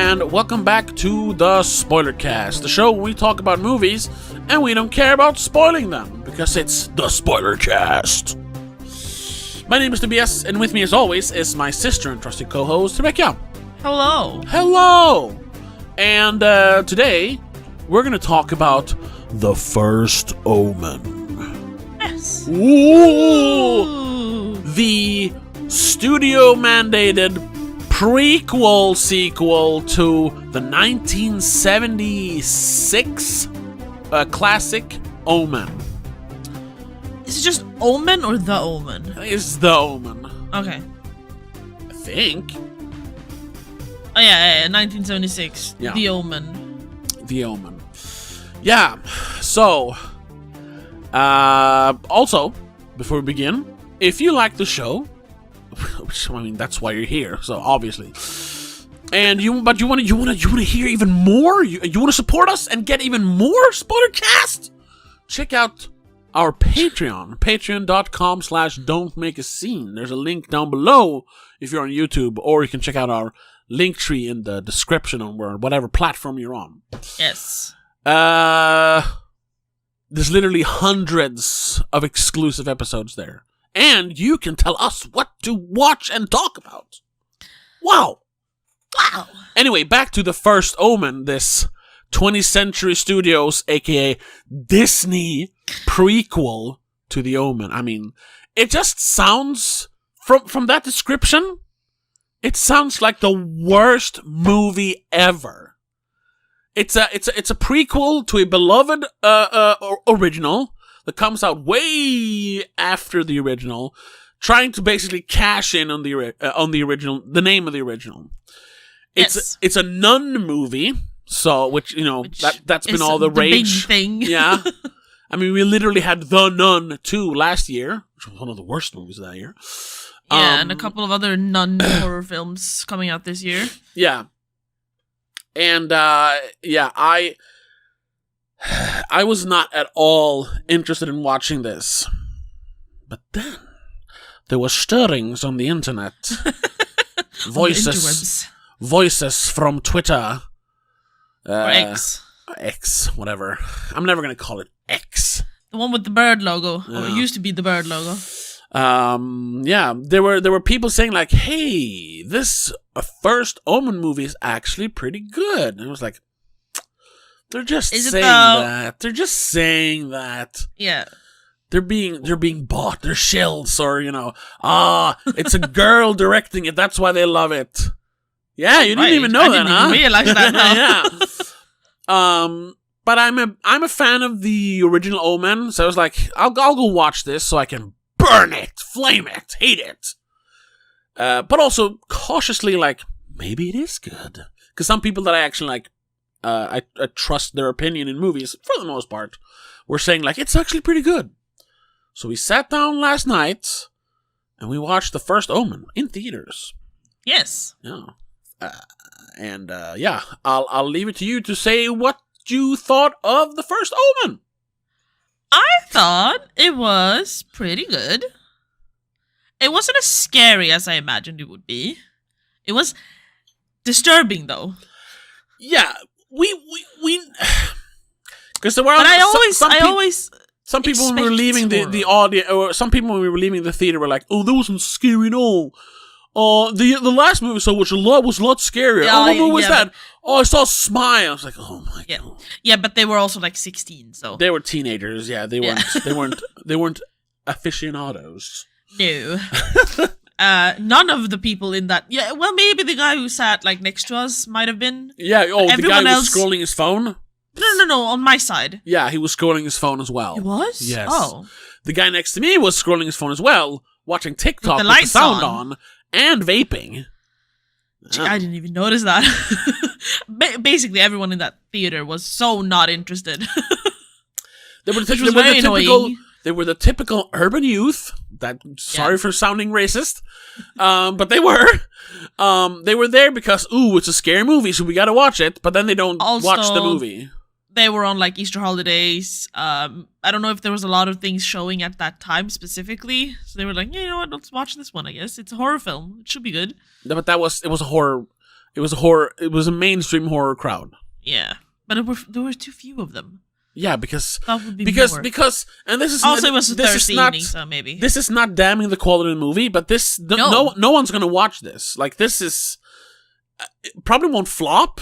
and welcome back to the Spoiler Cast, the show where we talk about movies and we don't care about spoiling them because it's the Spoiler Cast. My name is Tobias, and with me as always is my sister and trusted co-host, Rebecca. Hello. Hello! And today, we're going to talk about the first Omen. Yes. Ooh! The studio-mandated prequel sequel to the 1976 classic Omen. Is it just Omen or The Omen? It's the Omen. Okay. I think. Oh yeah, 1976. Yeah. The Omen. The Omen. Yeah. So, also, before we begin, if you like the show, which, I mean, that's why you're here, so obviously. And you want to hear even more? You want to support us and get even more Spoiler Cast? Check out our Patreon, patreon.com/don'tmakeascene. There's a link down below if you're on YouTube, or you can check out our link tree in the description on whatever platform you're on. Yes. There's literally hundreds of exclusive episodes there. And you can tell us what to watch and talk about. Wow. Wow. Anyway, back to the first Omen, this 20th Century Studios, aka Disney, prequel to The Omen. I mean, it just sounds, from that description, it sounds like the worst movie ever. It's a prequel to a beloved original that comes out way after the original, trying to basically cash in on the original, the name of the original. It's a nun movie, so which that's been all the rage. Big thing. Yeah, I mean, we literally had The Nun 2 last year, which was one of the worst movies of that year. Yeah, and a couple of other nun horror films coming out this year. Yeah, and I was not at all interested in watching this. But then there were stirrings on the internet. Voices from Twitter. Or X. X, whatever. I'm never going to call it X. The one with the bird logo. Yeah. Or it used to be the bird logo. Yeah, there were people saying like, hey, this first Omen movie is actually pretty good. And I was like, they're just saying that. They're just saying that. Yeah. They're being bought. They're shills, or it's a girl directing it. That's why they love it. Yeah, you didn't even know that, huh? I didn't even realize that. Yeah. But I'm a fan of the original Omen, so I was like, I'll go watch this so I can burn it, flame it, hate it. But also cautiously like, maybe it is good, because some people that I actually like. I trust their opinion in movies, for the most part, were saying, like, it's actually pretty good. So we sat down last night, and we watched the first Omen in theaters. Yes. Yeah. I'll leave it to you to say what you thought of the first Omen. I thought it was pretty good. It wasn't as scary as I imagined it would be. It was disturbing, though. Yeah. We because there were. But some people when we were leaving the audience, or some people when we were leaving the theater were like, "Oh, that wasn't scary at all." The last movie was a lot scarier. Yeah, what was that? Oh, I saw a smile. I was like, "Oh my god." Yeah, but they were also like 16, so they were teenagers. Yeah, they weren't aficionados. No. None of the people in that. Yeah, well, maybe the guy who sat like next to us might have been. Yeah. Oh, the guy who was scrolling his phone. No. On my side. Yeah, he was scrolling his phone as well. He was. Yes. Oh. The guy next to me was scrolling his phone as well, watching TikTok with the sound on and vaping. Gee, I didn't even notice that. Basically, everyone in that theater was so not interested. They were the typical urban youth. Sorry for sounding racist, but they were there because it's a scary movie, so we gotta watch it. But then they don't watch the movie. They were on like Easter holidays. I don't know if there was a lot of things showing at that time specifically, so they were like, yeah, you know what, let's watch this one. I guess it's a horror film. It should be good. No, but it was a horror. It was a horror. It was a mainstream horror crowd. Yeah, but there were too few of them. Yeah, because That would be more. and this is Also, it was the this Thursday is not, evening, so maybe this is not damning the quality of the movie, but no one's gonna watch this. Like, this is it probably won't flop.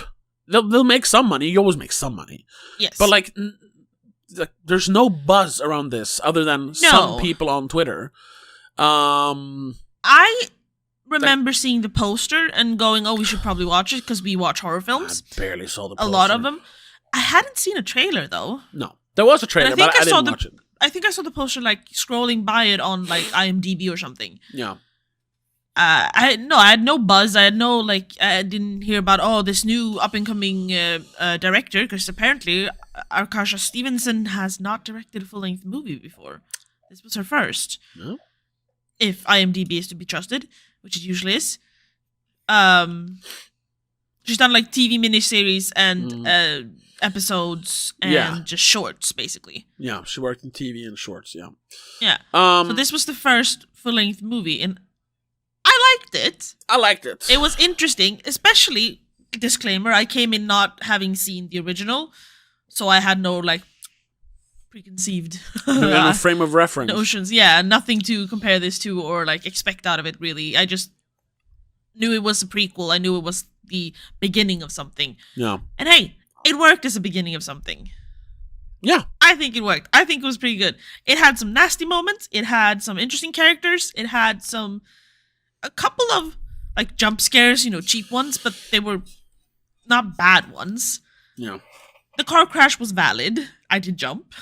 They'll make some money. You always make some money. Yes, but like there's no buzz around this other than some people on Twitter. I remember seeing the poster and going, "Oh, we should probably watch it because we watch horror films." I barely saw the poster. A lot of them. I hadn't seen a trailer though. No, there was a trailer, but I didn't watch it. I think I saw the poster like scrolling by it on like IMDb or something. Yeah. I had no buzz. I had no I didn't hear about this new up and coming director, because apparently Arkasha Stevenson has not directed a full length movie before. This was her first. No? If IMDb is to be trusted, which it usually is. She's done like TV miniseries and episoed and just shorts, basically. Yeah, she worked in TV and shorts. Yeah. Yeah. So this was the first full length movie, and I liked it. It was interesting, especially, disclaimer, I came in not having seen the original, so I had no preconceived frame of reference notions. Yeah, nothing to compare this to or expect out of it, really. I just knew it was a prequel. I knew it was the beginning of something. Yeah. And hey, it worked as a beginning of something. Yeah. I think it worked. I think it was pretty good. It had some nasty moments. It had some interesting characters. It had a couple of jump scares, cheap ones, but they were not bad ones. Yeah. The car crash was valid. I did jump.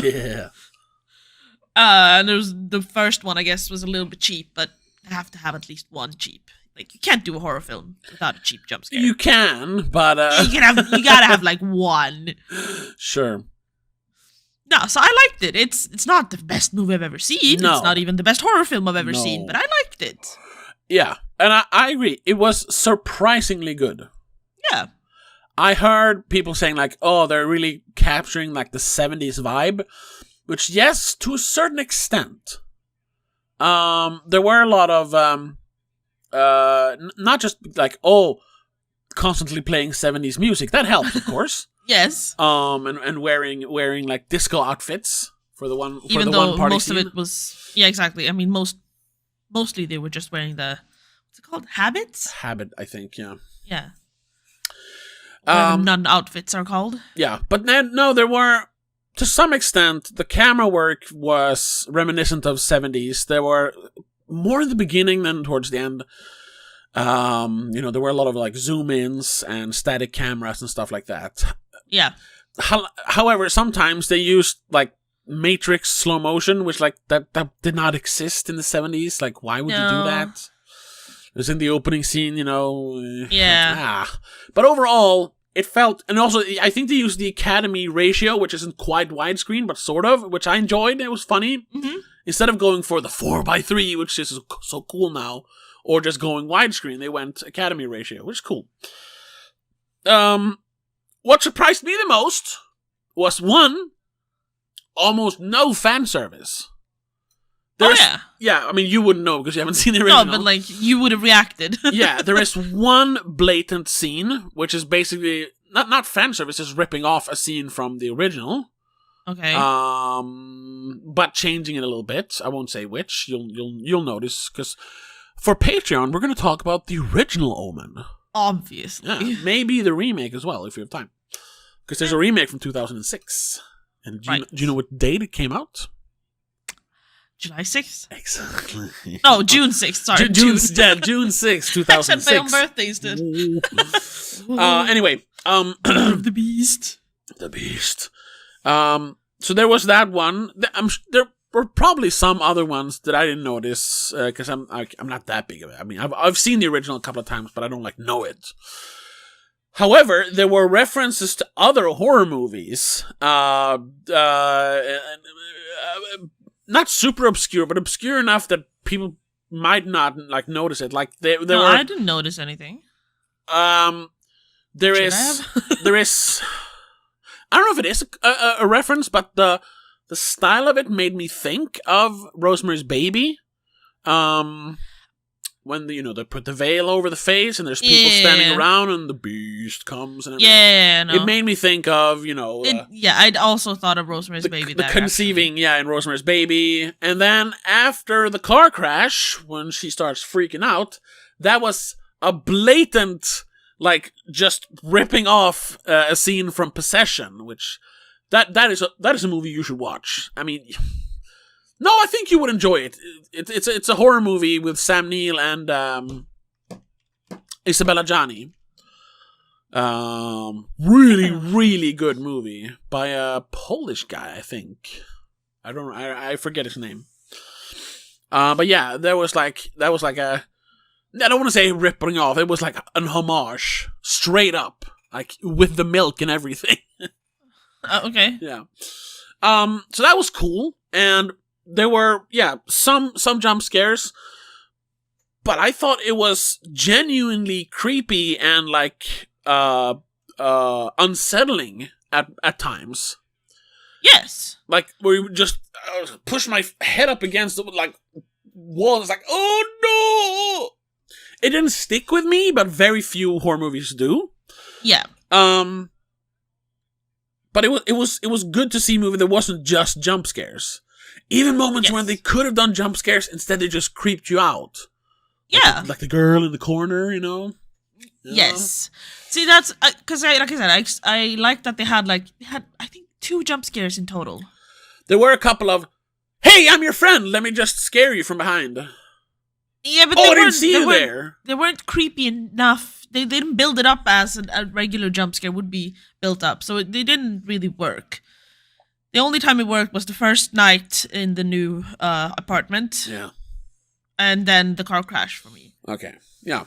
Yeah. And there was the first one, I guess, was a little bit cheap, but I have to have at least one cheap. You can't do a horror film without a cheap jump scare. You can, but you gotta have one. Sure. No, so I liked it. It's not the best movie I've ever seen. No. It's not even the best horror film I've ever seen, but I liked it. Yeah, and I agree. It was surprisingly good. Yeah. I heard people saying they're really capturing the 70s vibe, which yes, to a certain extent. There were a lot of not just constantly playing 70s music. That helped, of course. Yes. And wearing disco outfits for the one party most scene. of it was exactly. I mean mostly they were just wearing what's it called? Habits? Habit, I think, yeah. Yeah. Nun outfits are called. Yeah, but then there were, to some extent, the camera work was reminiscent of 70s. There were more in the beginning than towards the end. There were a lot of zoom ins and static cameras and stuff like that. Yeah. However, sometimes they used Matrix slow motion, which that did not exist in the 70s. Why would you do that? It was in the opening scene, Yeah. But overall, it felt, and also I think they used the Academy ratio, which isn't quite widescreen, but sort of, which I enjoyed. It was funny. Mm-hmm. Instead of going for the 4:3, which is so cool now, or just going widescreen, they went Academy ratio, which is cool. What surprised me the most was almost no fan service. Yeah, I mean, you wouldn't know because you haven't seen the original. No, but you would have reacted. Yeah, there is one blatant scene, which is basically not fan service, just ripping off a scene from the original. Okay. But changing it a little bit. I won't say which. You'll notice, because for Patreon, we're going to talk about the original Omen. Obviously. Yeah, maybe the remake as well, if you have time. Because there's a remake from 2006. And do you know what date it came out? July 6th? Exactly. No, June 6th. Sorry. June 6th, 2006. I said my own birthday instead. Anyway. The Beast. The Beast. So there was that one. There were probably some other ones that I didn't notice, because I'm not that big of it. I mean, I've seen the original a couple of times, but I don't know it. However, there were references to other horror movies. Not super obscure, but obscure enough that people might not notice it. I didn't notice anything. There is. I don't know if it is a reference, but the style of it made me think of Rosemary's Baby. when they put the veil over the face and there's people standing around and the beast comes and everything. Yeah, no. It made me think of, I'd also thought of Rosemary's Baby. The conceiving, in Rosemary's Baby. And then after the car crash, when she starts freaking out, that was a blatant, like, just ripping off a scene from Possession, which that is a movie you should watch. I mean, no, I think you would enjoy it. It's a horror movie with Sam Neill and Isabella Gianni. Really, really good movie by a Polish guy, I think. I forget his name. But yeah, that was like a, I don't want to say ripping off. It was like an homage, straight up, like with the milk and everything. Okay. Yeah. So that was cool, and there were some jump scares, but I thought it was genuinely creepy and like unsettling at times. Yes. Like where you just push my head up against the like wall. It's like, oh no! It didn't stick with me, but very few horror movies do. Yeah. But it was good to see a movie that wasn't just jump scares. Even moments when they could have done jump scares, instead they just creeped you out. Yeah. Like the girl in the corner, Yes. See, that's because like I said, I like that they had I think 2 jump scares in total. There were a couple of, hey, I'm your friend, let me just scare you from behind. Yeah, but I didn't see you there. They weren't creepy enough. They didn't build it up as a regular jump scare would be built up, so they didn't really work. The only time it worked was the first night in the new apartment. Yeah. And then the car crash for me. Okay. Yeah.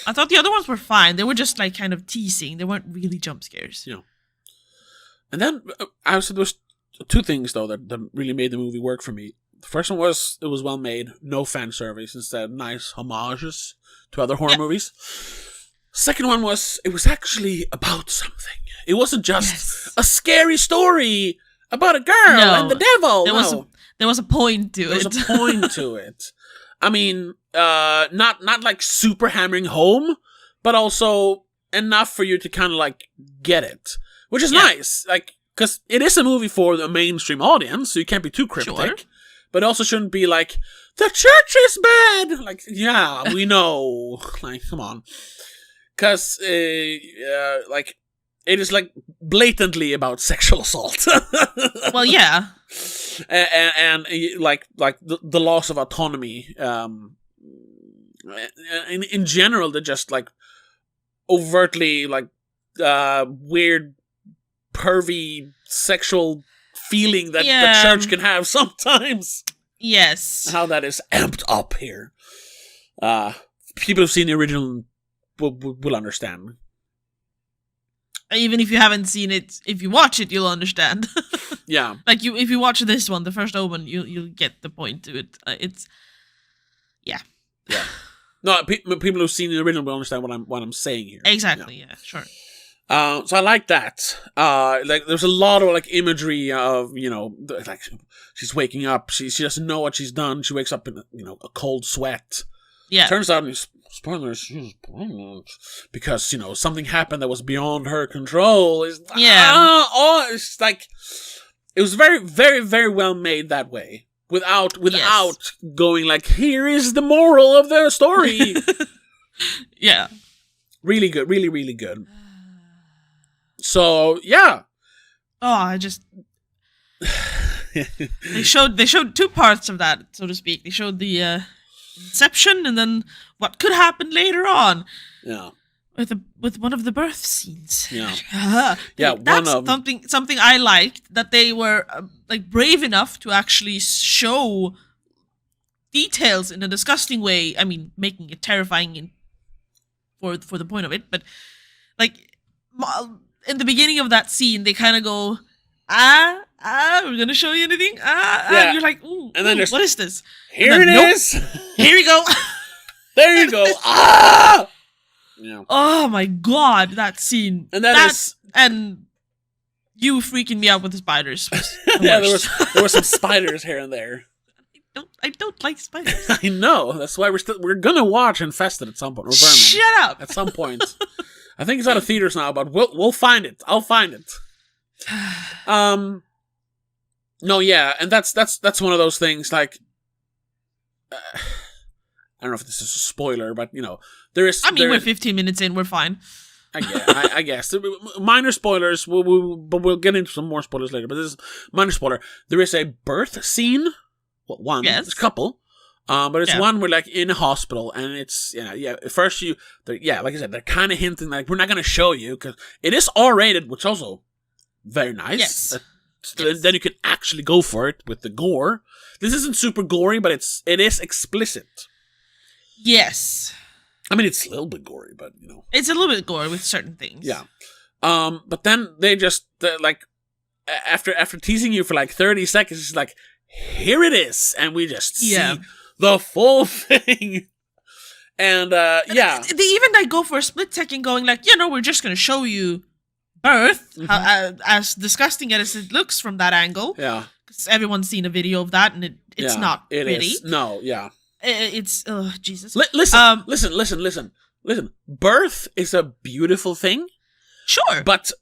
I thought the other ones were fine. They were just like kind of teasing. They weren't really jump scares. Yeah. And then I said there was 2 things though that really made the movie work for me. The first one was it was well made, no fan service, instead nice homages to other horror movies. Second one was it was actually about something. It wasn't just a scary story about a girl and the devil. There was a point to it. There was a point to it. I mean, not like super hammering home, but also enough for you to kind of like get it, which is nice. Like, because it is a movie for the mainstream audience, so you can't be too cryptic. Sure. But it also shouldn't be like the church is bad. Like, yeah, we know. Like, come on, because like. It is like blatantly about sexual assault. Well, yeah, and like the loss of autonomy. In general, they're just like overtly like weird, pervy sexual feeling that the church can have sometimes. Yes, how that is amped up here. People who've seen the original will understand. Even if you haven't seen it, if you watch it, you'll understand. Yeah. Like if you watch this one, the first Omen, you'll get the point to it. Yeah. No, people who've seen the original will understand what I'm saying here. Exactly. Yeah. Sure. So I like that. Like there's a lot of like imagery of like she's waking up, she doesn't know what she's done. She wakes up in a cold sweat. Yeah. Turns out, spoilers, she was pregnant because something happened that was beyond her control. It's like it was very, very, very well made that way, without going like, here is the moral of the story. Yeah, really good, really, really good. So yeah. Oh, I just they showed 2 parts of that, so to speak. They showed the inception and then what could happen later on. Yeah. With one of the birth scenes. Yeah. That's something I liked, that they were like brave enough to actually show details in a disgusting way. I mean, making it terrifying for the point of it, but like in the beginning of that scene, they kind of go, we're gonna show you anything? And you're like, ooh, and then what is this? Here it is. Here we go. There you go. Yeah. Oh my god, that scene. And and you freaking me out with the spiders. There were some spiders here and there. I don't like spiders. I know. That's why we're gonna watch Infested at some point. Or Vermin. Shut up. At some point. I think it's out of theaters now, but we'll find it. I'll find it. No, yeah, and that's one of those things. Like, I don't know if this is a spoiler, but there is. I mean, we're 15 minutes in. We're fine. I guess minor spoilers. But we'll get into some more spoilers later. But this is minor spoiler. There is a birth scene. Well, one. Yes. There's a couple. But it's one where, like, in a hospital, and it's at first like I said, they're kind of hinting like we're not gonna show you because it is R-rated, which also very nice. Yes. Then you can actually go for it with the gore. This isn't super gory, but it is explicit. Yes. I mean, it's a little bit gory, but it's a little bit gory with certain things. Yeah. But then they just like after teasing you for like 30 seconds, it's like, here it is, and we just see the full thing. And they even like go for a split second, going like, we're just gonna show you birth, as disgusting as it looks from that angle. Yeah, because everyone's seen a video of that, and it's not pretty. No, yeah, it's Jesus. Listen. Birth is a beautiful thing. Sure, but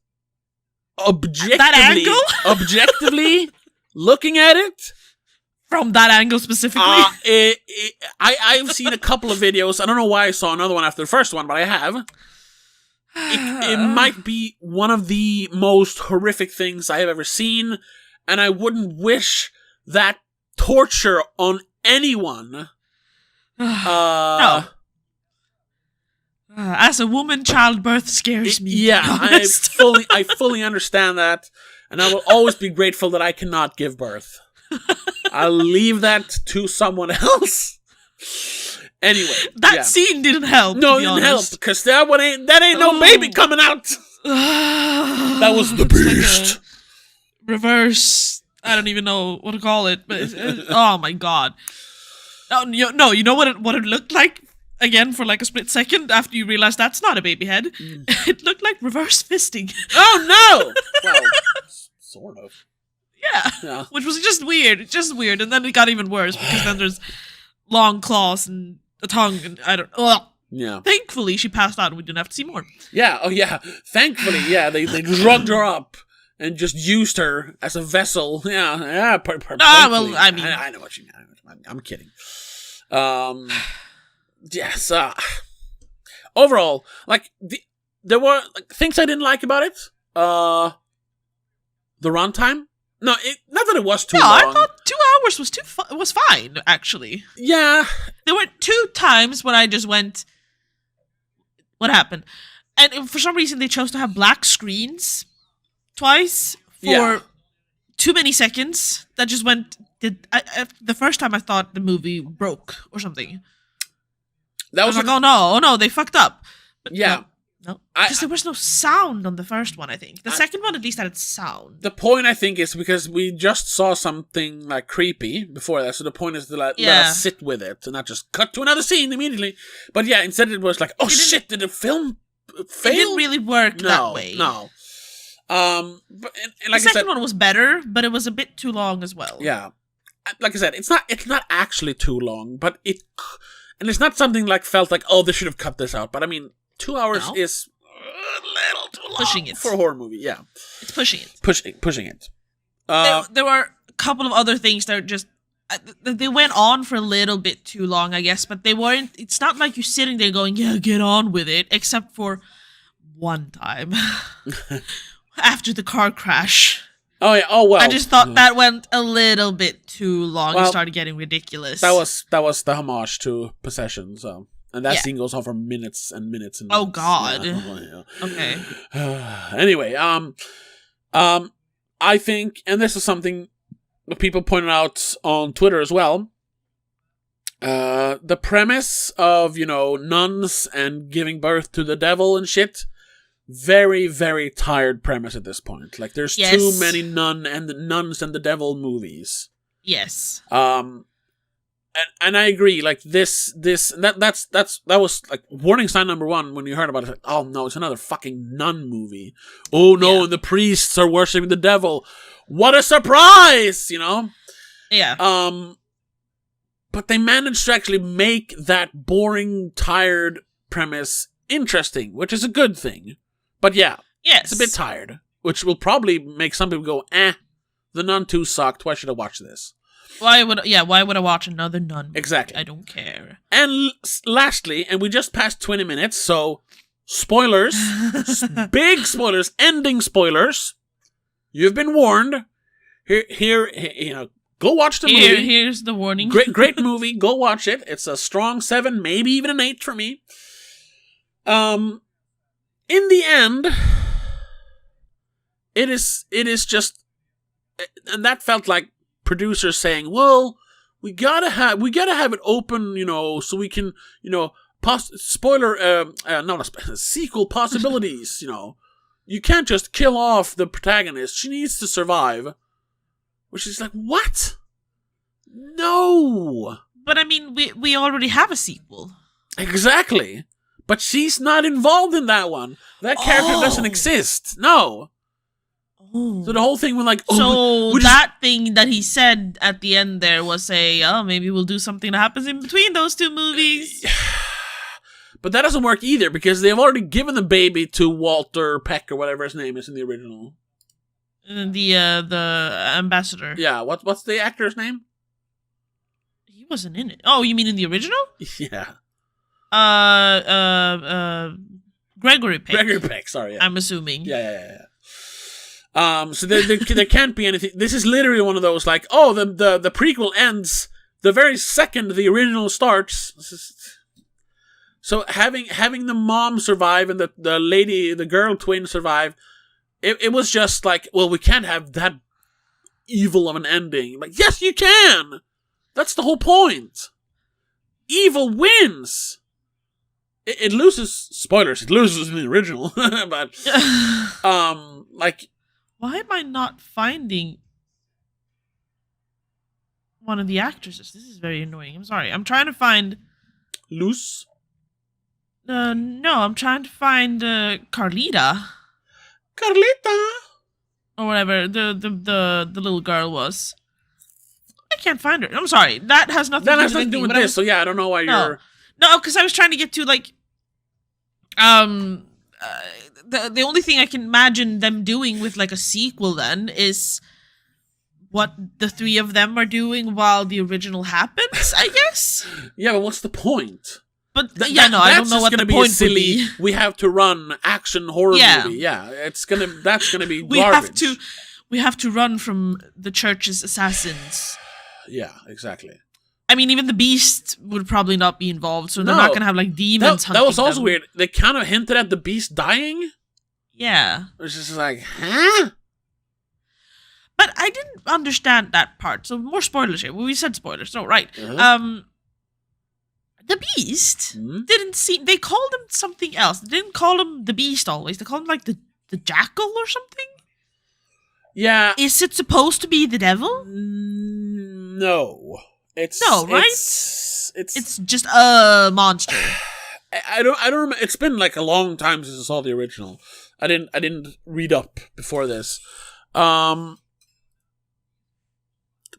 objectively, that angle, looking at it from that angle specifically, I've seen a couple of videos. I don't know why I saw another one after the first one, but I have. It might be one of the most horrific things I have ever seen, and I wouldn't wish that torture on anyone. No. As a woman, childbirth scares me. Yeah, I fully understand that, and I will always be grateful that I cannot give birth. I'll leave that to someone else. Anyway, that scene didn't help. No, it didn't help because that ain't no baby coming out. That was the beast. Like reverse. I don't even know what to call it, but oh my god. You know what it looked like again for like a split second after you realize that's not a baby head. It looked like reverse fisting. Oh no! Well, sort of. Yeah, which was just weird, and then it got even worse because then there's long claws and a tongue, and I don't. Yeah. Thankfully, she passed out, and we didn't have to see more. Yeah. Oh, yeah. Thankfully, yeah. They drugged her up and just used her as a vessel. Yeah. Yeah. Well, I mean, I know what you mean. I'm kidding. Yes. Overall, like there were like things I didn't like about it. The runtime. No, not that it was too long. I thought 2 hours was fine, actually. Yeah. There were 2 times when I just went, what happened? And for some reason, they chose to have black screens twice for too many seconds. That just went, the first time I thought the movie broke or something. That was like, oh no, they fucked up. But yeah. No, because there was no sound on the first one, I think. The second one at least had sound. The point, I think, is because we just saw something, like, creepy before that, so the point is to let us sit with it and not just cut to another scene immediately. But yeah, instead it was like, oh shit, did the film fail? It didn't really work that way. No. But and like the second one was better, but it was a bit too long as well. Yeah. Like I said, it's not actually too long, but and it's not something like felt like, oh, they should have cut this out. But I mean, 2 hours is a little too long pushing it for a horror movie. Yeah, it's pushing it. Pushing it. There were a couple of other things that are just they went on for a little bit too long, I guess. But they weren't. It's not like you're sitting there going, "Yeah, get on with it." Except for one time after the car crash. Oh yeah. Oh well. I just thought that went a little bit too long. It started getting ridiculous. That was the homage to Possession. So. And that scene goes on for minutes and minutes and minutes. Oh God. Yeah. Okay. Anyway, I think, and this is something that people pointed out on Twitter as well. The premise of, nuns and giving birth to the devil and shit, very, very tired premise at this point. Like, there's too many nuns and the devil movies. Yes. And I agree, like that was like warning sign number 1 when you heard about it. Like, oh no, it's another fucking nun movie. Oh no, and the priests are worshiping the devil. What a surprise, Yeah. But they managed to actually make that boring, tired premise interesting, which is a good thing. But yeah, yes, it's a bit tired, which will probably make some people go, The Nun 2 sucked, why should I watch this? Why would I watch another Nun? Exactly. I don't care. And lastly, and we just passed 20 minutes, so spoilers, big spoilers, ending spoilers. You've been warned. Here, go watch the movie. Here's the warning. Great movie. Go watch it. It's a strong 7, maybe even an 8 for me. In the end, it is just, and that felt like producers saying, "Well, we gotta have it open, so we can, sequel possibilities. You can't just kill off the protagonist. She needs to survive." Which is like, what? No. But I mean, we already have a sequel. Exactly. But she's not involved in that one. That character doesn't exist. No. Oh. So the whole thing was like, thing that he said at the end there was maybe we'll do something that happens in between those two movies. But that doesn't work either because they've already given the baby to Walter Peck or whatever his name is in the original. The ambassador. Yeah, what's the actor's name? He wasn't in it. Oh, you mean in the original? Yeah. Gregory Peck. Gregory Peck, sorry. Yeah. I'm assuming. Yeah. So there can't be anything. This is literally one of those like, the prequel ends the very second the original starts. So having the mom survive and the girl twin survive, it was just like, well, we can't have that evil of an ending. Like, yes, you can. That's the whole point. Evil wins. It loses. Spoilers. It loses in the original, but like. Why am I not finding one of the actresses? This is very annoying. I'm sorry. I'm trying to find Luce. No, I'm trying to find Carlita, or whatever the little girl was. I can't find her. I'm sorry. That has nothing to do with this. So yeah, I don't know why you're. No, because I was trying to get to like, the only thing I can imagine them doing with like a sequel then is what the three of them are doing while the original happens, I guess. Yeah, but what's the point? But I don't know what the point would be. We have to run action horror movie. Yeah, that's gonna be garbage. We have to run from the church's assassins. Yeah, exactly. I mean, even the Beast would probably not be involved, so they're not gonna have like demons hunting. That was also them. weird. They kind of hinted at the Beast dying. Yeah. Which is like, huh? But I didn't understand that part. So more spoilers here. Well, we said spoilers, so right. The Beast didn't seem. They called him something else. They didn't call him the Beast always. They called him like the Jackal or something. Yeah. Is it supposed to be the devil? No. Right? It's just a monster. I don't remember. It's been like a long time since I saw the original. I didn't read up before this.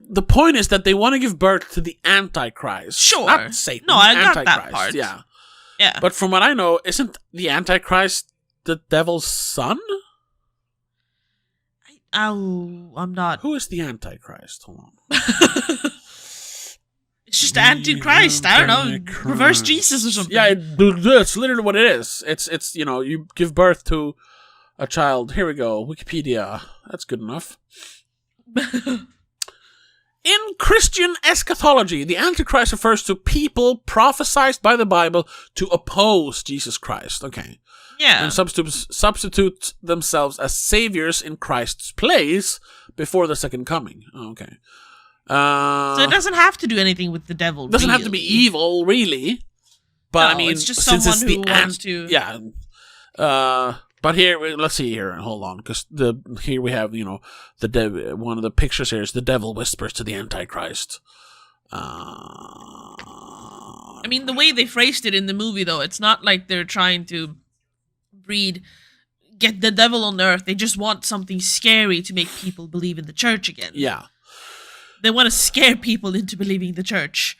The point is that they want to give birth to the Antichrist. Sure. Not Satan. No, I got Antichrist. that part. Yeah. Yeah. But from what I know, isn't the Antichrist the devil's son? I'm not. Who is the Antichrist? Hold on. It's just Antichrist. I don't know. Reverse Jesus or something. Yeah, it's literally what it is. It's you give birth to a child. Here we go. Wikipedia. That's good enough. In Christian eschatology, the Antichrist refers to people prophesied by the Bible to oppose Jesus Christ. Okay. Yeah. And substitute themselves as saviors in Christ's place before the second coming. Okay. So it doesn't have to do anything with the devil. It doesn't have to be evil, really. But I mean, it's just someone who wants to. Yeah. But here, let's see here. Hold on, because here we have one of the pictures here is the devil whispers to the Antichrist. I mean, the way they phrased it in the movie, though, it's not like they're trying to get the devil on earth. They just want something scary to make people believe in the church again. Yeah. They want to scare people into believing the church.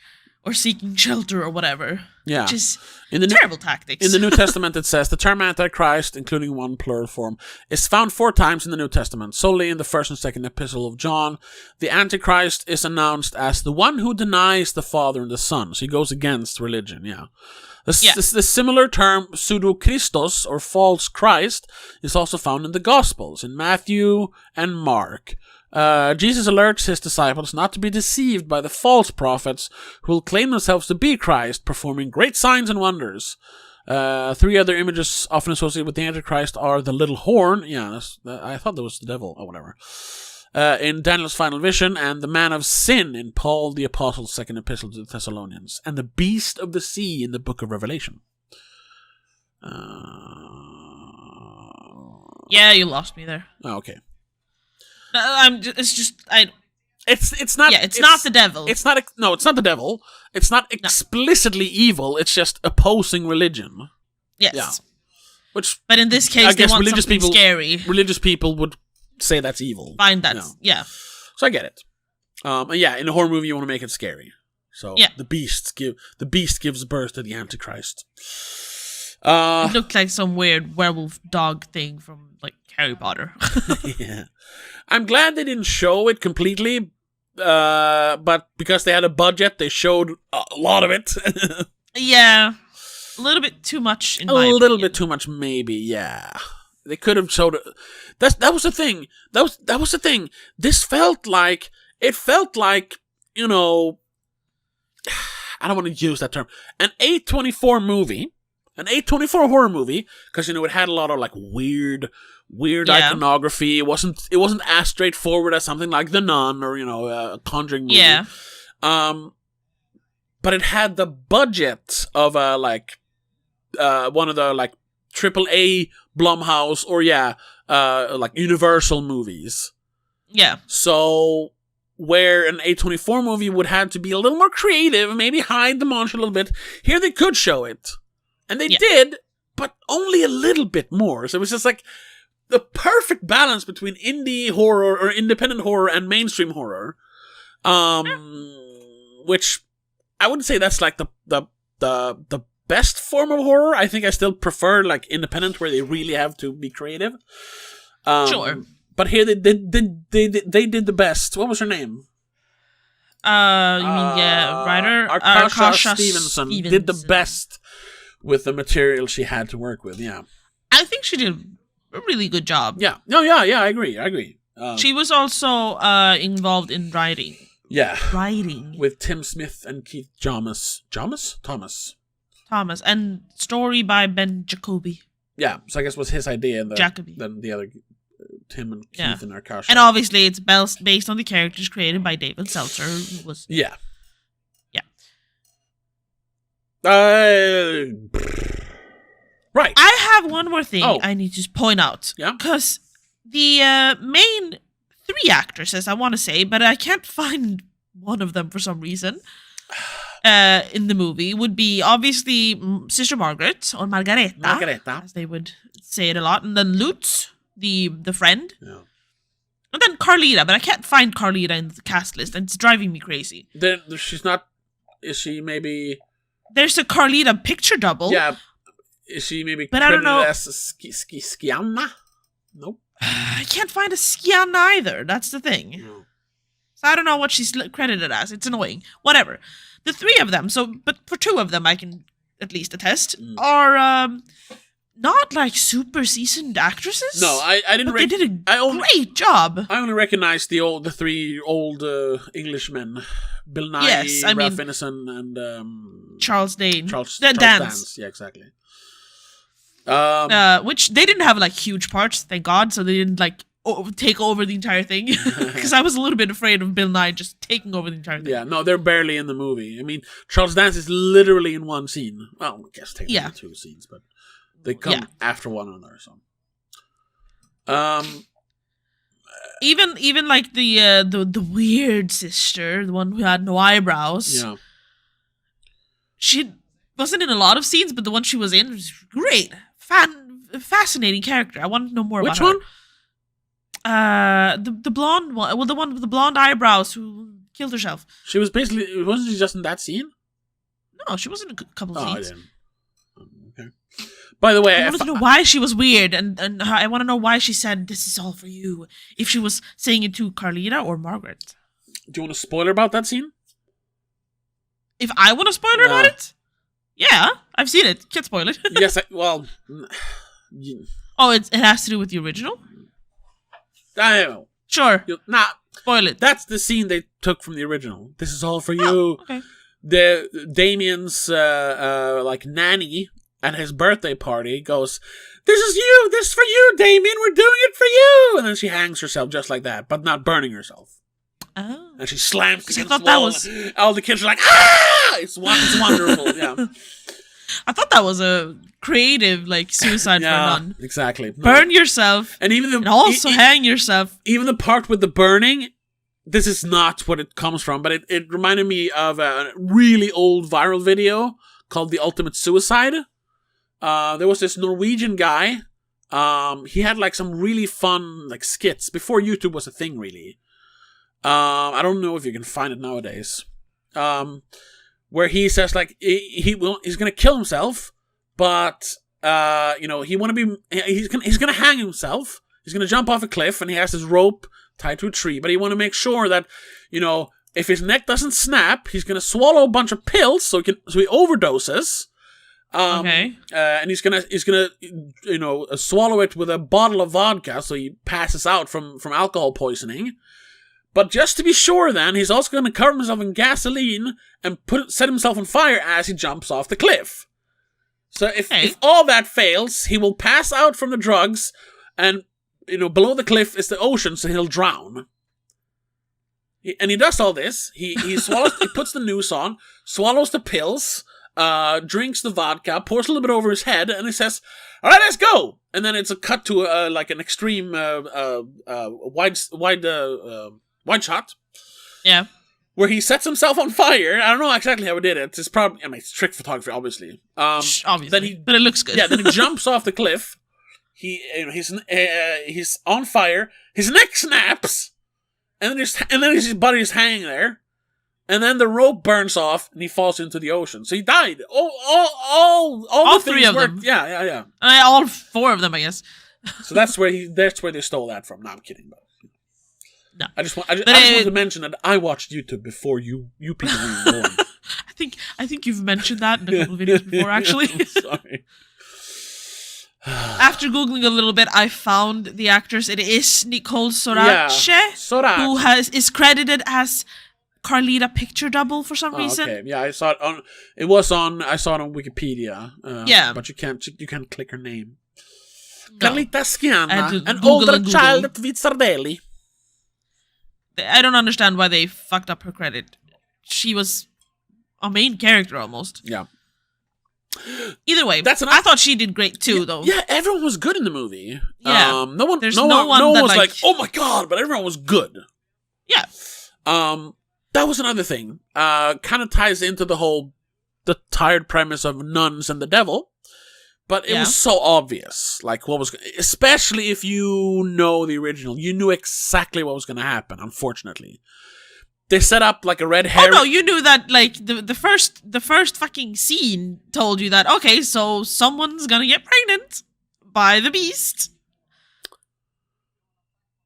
or seeking shelter or whatever. Yeah. Which is terrible tactics. In the New Testament, it says the term Antichrist, including one plural form, is found 4 times in the New Testament. Solely in the 1st and 2nd epistle of John, the Antichrist is announced as the one who denies the Father and the Son. So he goes against religion, The similar term pseudo-Christos, or false Christ, is also found in the Gospels, in Matthew and Mark. Jesus alerts his disciples not to be deceived by the false prophets who will claim themselves to be Christ, performing great signs and wonders. 3 other images often associated with the Antichrist are the little horn. I thought that was the devil, or whatever. In Daniel's final vision, and the man of sin in Paul the Apostle's 2nd epistle to the Thessalonians, and the beast of the sea in the book of Revelation. Yeah, you lost me there. Oh, okay. It's not. Yeah, it's not the devil. It's not the devil. It's not explicitly evil. It's just opposing religion. Yes. Yeah. But in this case, I guess religious people scary. Religious people would say that's evil. Find that. Yeah. So I get it. In a horror movie, you want to make it scary. So the beast gives birth to the Antichrist. It looked like some weird werewolf dog thing from like Harry Potter. Yeah. I'm glad they didn't show it completely, but because they had a budget, they showed a lot of it. Yeah. A little bit too much, in my opinion. A little bit too much, maybe, yeah. They could have showed it. That was the thing. That was the thing. This felt like, I don't want to use that term, an A24 movie, an A24 horror movie, because, it had a lot of, like, weird iconography. It wasn't as straightforward as something like The Nun or, a Conjuring movie. Yeah. But it had the budget of one of the like AAA Blumhouse or like Universal movies. Yeah. So where an A24 movie would have to be a little more creative, maybe hide the monster a little bit, here they could show it. And they did, but only a little bit more. So it was just like the perfect balance between indie horror or independent horror and mainstream horror. Which I wouldn't say that's like the best form of horror. I think I still prefer like independent, where they really have to be creative. Sure. But here they did the best. What was her name? Writer Arkasha Stevenson did the best with the material she had to work with. Yeah, I think she did a really good job. Yeah. No. Yeah. I agree. She was also involved in writing. Yeah. Writing. With Tim Smith and Keith Thomas, and story by Ben Jacoby. Yeah, so I guess it was his idea, and Jacoby. Then the other Tim and Keith and Arkasha. And obviously it's based on the characters created by David Seltzer, who was... Yeah. Right. I have one more thing I need to point out. Yeah? Because the main 3 actresses, I want to say, but I can't find one of them for some reason, in the movie, would be obviously Sister Margaret, or Margareta, as they would say it a lot, and then Lutz, the friend, and then Carlita, but I can't find Carlita in the cast list, and it's driving me crazy. Then she's not... Is she maybe... There's a Carlita picture double. Yeah. Is she maybe but I don't know. as Skianna? Nope. I can't find a Skianna either. That's the thing. No. So I don't know what she's credited as. It's annoying. Whatever. The 3 of them, but for 2 of them I can at least attest, are not like super seasoned actresses. No, I didn't. But they did a great job. I only recognized the 3 old Englishmen, Bill Nye, Ralph Ineson, and Charles Dane. Charles Dance. Yeah, exactly. Which they didn't have like huge parts, thank God, so they didn't like take over the entire thing. Because I was a little bit afraid of Bill Nye just taking over the entire thing. Yeah, no, they're barely in the movie. I mean, Charles Dance is literally in 1 scene. Well, I guess technically 2 scenes, but they come after one another. So, even like the weird sister, the one who had no eyebrows. Yeah, she wasn't in a lot of scenes, but the one she was in was great. Fascinating character. I want to know more about her. Which one? The blonde one. Well, the one with the blonde eyebrows who killed herself. She was basically... Wasn't she just in that scene? No, she was in a couple scenes. I didn't. Okay. By the way, I want to know why she was weird, and I want to know why she said, "This is all for you." If she was saying it to Carlita or Margaret. Do you want a spoiler about that scene? If I want a spoiler about it? Yeah, I've seen it. Can't spoil it. Yes, Oh, it has to do with the original? I don't know. Sure. Spoil it. That's the scene they took from the original. This is all for you. Okay. Damien's like nanny at his birthday party goes, "This is you. This is for you, Damien. We're doing it for you." And then she hangs herself just like that, but not burning herself. Oh. And she slams against the wall. All the kids are like, "Ah!" It's wonderful. Yeah. I thought that was a creative, like, suicide for a nun. Exactly. Burn yourself, and also hang yourself. Even the part with the burning, this is not what it comes from, but it reminded me of a really old viral video called The Ultimate Suicide. There was this Norwegian guy. He had like some really fun like skits before YouTube was a thing, really. I don't know if you can find it nowadays. Where he says like he's gonna kill himself, but he's gonna hang himself. He's gonna jump off a cliff, and he has his rope tied to a tree. But he want to make sure that if his neck doesn't snap, he's gonna swallow a bunch of pills so he overdoses. Okay. And he's gonna swallow it with a bottle of vodka, so he passes out from alcohol poisoning. But just to be sure, then he's also going to cover himself in gasoline and set himself on fire as he jumps off the cliff. So if all that fails, he will pass out from the drugs, and below the cliff is the ocean, so he'll drown. And he does all this. He swallows. He puts the noose on, swallows the pills, drinks the vodka, pours a little bit over his head, and he says, "All right, let's go." And then it's a cut to like an extreme wide shot. Yeah. Where he sets himself on fire. I don't know exactly how he did it. It's probably, it's trick photography, obviously. Obviously. But it looks good. Yeah, then he jumps off the cliff. He's on fire. His neck snaps. And then his body is hanging there. And then the rope burns off and he falls into the ocean. So he died. All the three of them. Yeah. All four of them, I guess. So that's where they stole that from. No, I'm kidding. No. I just want to mention that I watched YouTube before you people were born. I think you've mentioned that in a couple of videos before, actually. Sorry. After Googling a little bit, I found the actress. It is Nicole Sorace, who is credited as Carlita picture double for some reason. Okay, yeah, I saw it on. I saw it on Wikipedia. But you can't click her name. No. Carlita Schianna, an older child at Vizzardelli. I don't understand why they fucked up her credit. She was a main character almost. Yeah. Either way, I thought she did great too, though. Yeah, everyone was good in the movie. Yeah. No one was like, "Oh my god," but everyone was good. Yeah. That was another thing. Kind of ties into the tired premise of nuns and the devil. But it was so obvious, like what was, especially if you know the original, you knew exactly what was going to happen. Unfortunately, they set up like a red herring. Oh no, you knew that. Like the first fucking scene told you that. Okay, so someone's gonna get pregnant by the beast.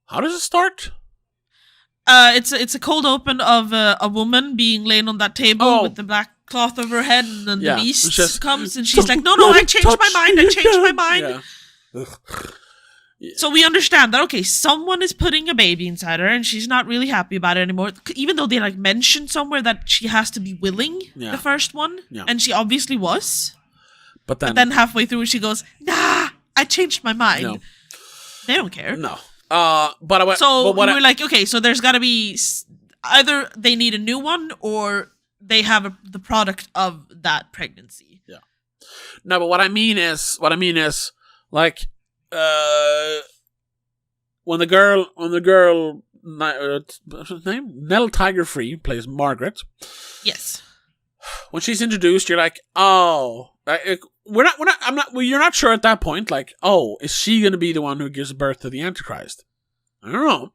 How does it start? It's a cold open of a woman being laying on that table with the black cloth over her head, and then the beast comes and she's like, no, I changed my mind. Yeah. So we understand that, okay, someone is putting a baby inside her and she's not really happy about it anymore, even though they like mentioned somewhere that she has to be willing, the first one, and she obviously was. But then halfway through she goes, nah, I changed my mind. No. They don't care. No. We were like, okay, so there's got to be either they need a new one or they have the product of that pregnancy. Yeah. No, but what I mean is, like, when the girl, what's her name? Nell Tiger Free plays Margaret. Yes. When she's introduced, you're like, oh, you're not sure at that point, like, oh, is she going to be the one who gives birth to the Antichrist? I don't know.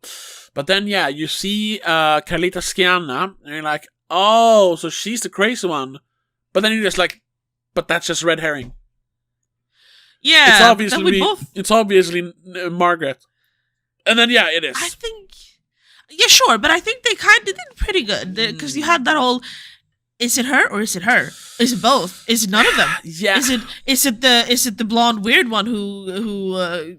But then, you see Carlita Schianna, and you're like, oh, so she's the crazy one. But then you're just like, but that's just red herring. Yeah, it's obviously Margaret. And then it is. I think, sure, but I think they kind of did pretty good because you had that whole. Is it her or is it her? Is it both? Is it none of them? Yeah. Is it the blonde weird one who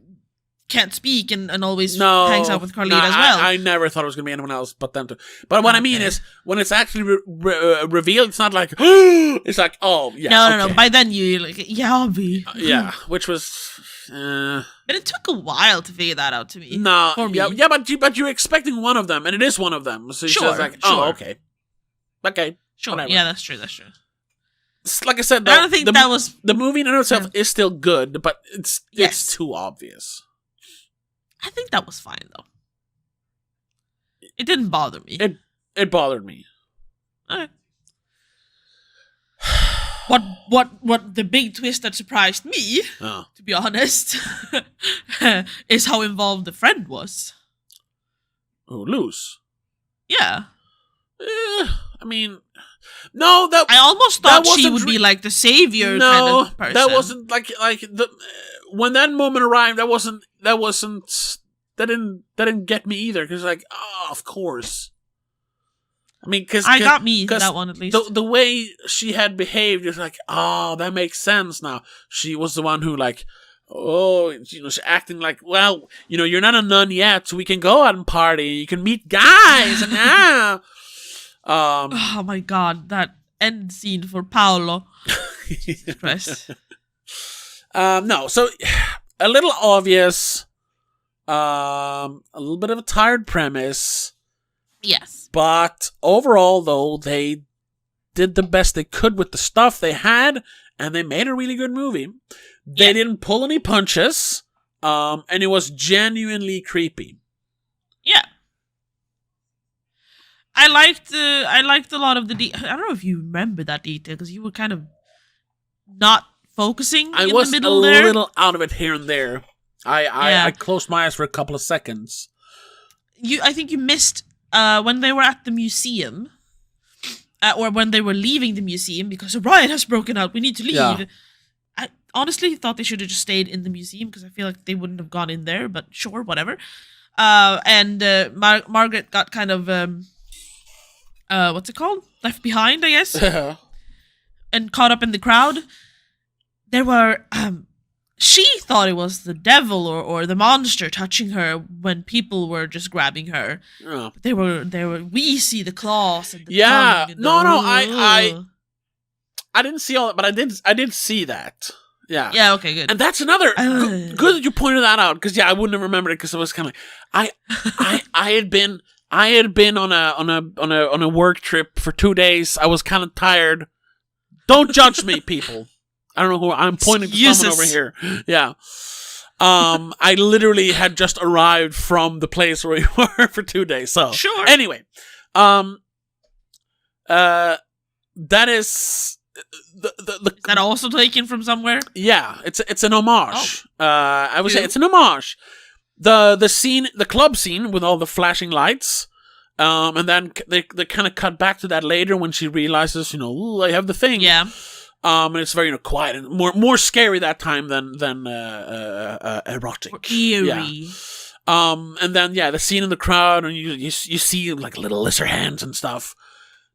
can't speak and always hangs out with Carlita as well? I never thought it was going to be anyone else but them two. But what I mean is, when it's actually revealed, it's not like, it's like, oh, yeah. No. By then you're like, Abby. Yeah, which was... But it took a while to figure that out to me. No, for me. Yeah, but you're expecting one of them, and it is one of them. So it's just like, okay. Sure, whatever. Yeah, that's true. Like I said, though, I don't think that was... The movie in and of itself is still good, but it's too obvious. I think that was fine, though. It didn't bother me. It bothered me. Okay. What the big twist that surprised me, to be honest, is how involved the friend was. Oh, Luz? Yeah. I mean, no, that... I almost thought she would be like the savior kind of person. That wasn't like when that moment arrived, that didn't get me either, because like, of course. I mean, because I got me that one at least. The way she had behaved is like, that makes sense now. She was the one who like, she's acting like, well, you're not a nun yet, so we can go out and party. You can meet guys and now. Oh my god, that end scene for Paolo. Jesus Christ. No, so a little obvious. A little bit of a tired premise. Yes. But overall, though, they did the best they could with the stuff they had, and they made a really good movie. They didn't pull any punches, and it was genuinely creepy. Yeah. I liked a lot of the I don't know if you remember that detail, because you were kind of not focusing in the middle there. I was a little out of it here and there. I closed my eyes for a couple of seconds. I think you missed when they were at the museum, or when they were leaving the museum because a riot has broken out. We need to leave. Yeah. I honestly thought they should have just stayed in the museum because I feel like they wouldn't have gone in there. But sure, whatever. And Margaret got kind of what's it called? Left behind, I guess, and caught up in the crowd. There were she thought it was the devil or the monster touching her when people were just grabbing her. Oh. They were. We see the claws and the tongue. And I didn't see all that, but I did see that. Yeah. Yeah. Okay. Good. And that's another good that you pointed that out, because I wouldn't have remembered it, because I was kind of like I had been on a work trip for 2 days. I was kind of tired. Don't judge me, people. I don't know who I'm pointing to someone over here. Yeah. I literally had just arrived from the place where we were for 2 days. So sure. Anyway, that is is that also taken from somewhere? Yeah, it's an homage. I would say it's an homage. The club scene with all the flashing lights. And then they kind of cut back to that later when she realizes, I have the thing. Yeah. And it's very quiet and more scary that time than erotic. Or eerie. Yeah. And then the scene in the crowd, and you see like little lizard hands and stuff.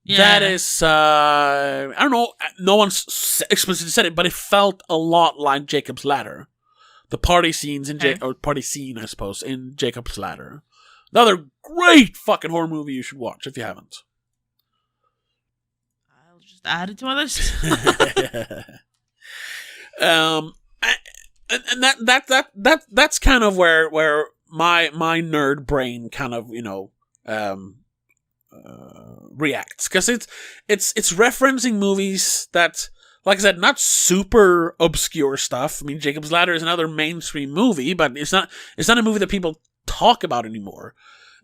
Yeah. That is I don't know. No one's explicitly said it, but it felt a lot like Jacob's Ladder, the party scenes or party scene, I suppose, in Jacob's Ladder. Another great fucking horror movie you should watch if you haven't. I'll just add it to my list. And that's kind of where my nerd brain kind of reacts, because it's referencing movies that, like I said, not super obscure stuff. I mean, Jacob's Ladder is another mainstream movie, but it's not a movie that people talk about anymore.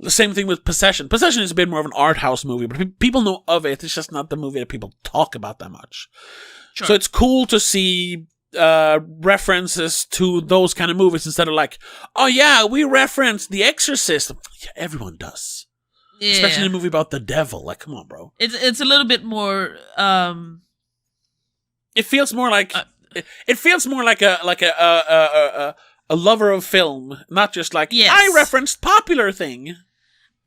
The same thing with Possession. Possession is a bit more of an art house movie, but people know of it. It's just not the movie that people talk about that much. Sure. So it's cool to see references to those kind of movies instead of like, oh yeah, we reference The Exorcist. Yeah, everyone does. Yeah. Especially in a movie about the devil. Like, come on, bro. It's a little bit more it feels more like it feels more like a lover of film, not just like I referenced popular thing.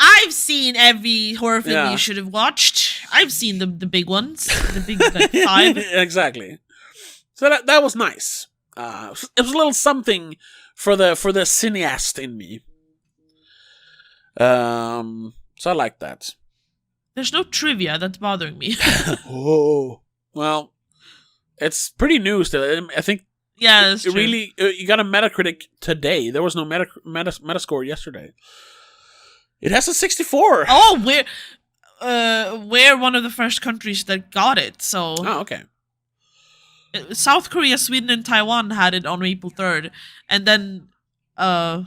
I've seen every horror film you should have watched. I've seen the big ones, the big like, 5. Exactly. So that was nice. It was a little something for the cineast in me. So I like that. There's no trivia that's bothering me. Oh, well, it's pretty new still. I think. Yeah, that's true. Really, you got a Metacritic today. There was no Metascore yesterday. It has a 64. Oh, we're one of the first countries that got it. So. Oh, okay. South Korea, Sweden, and Taiwan had it on April 3rd, and then, a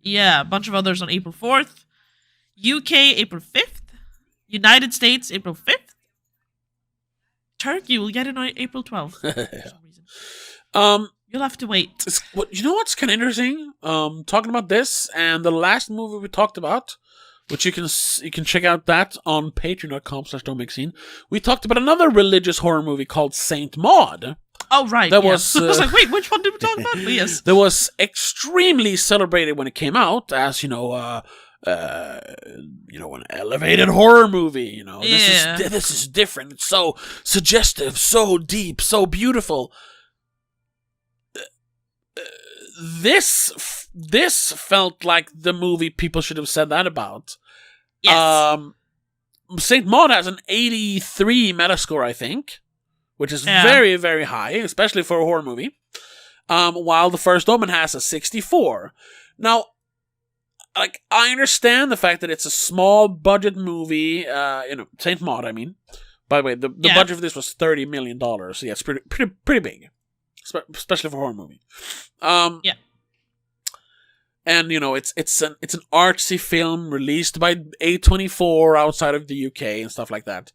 bunch of others on April 4th. UK, April 5th. United States, April 5th. Turkey will get it on April 12th. For some reason. You'll have to wait. You know what's kind of interesting? Talking about this and the last movie we talked about, which you can check out that on patreon.com/Don'tMakeScene. We talked about another religious horror movie called Saint Maud. Oh, right. That was, I was like, wait, which one did we talk about? But yes. That was extremely celebrated when it came out as, an elevated horror movie. This is different. It's so suggestive, so deep, so beautiful. This felt like the movie people should have said that about. Yes. Saint Maud has an 83 Metascore, I think, which is very, very high, especially for a horror movie. While the first Omen has a 64. Now, like, I understand the fact that it's a small budget movie. Saint Maud. I mean, by the way, the budget for this was $30 million. So yeah, it's pretty big. Especially for a horror movie. And it's an artsy film released by A24 outside of the UK and stuff like that.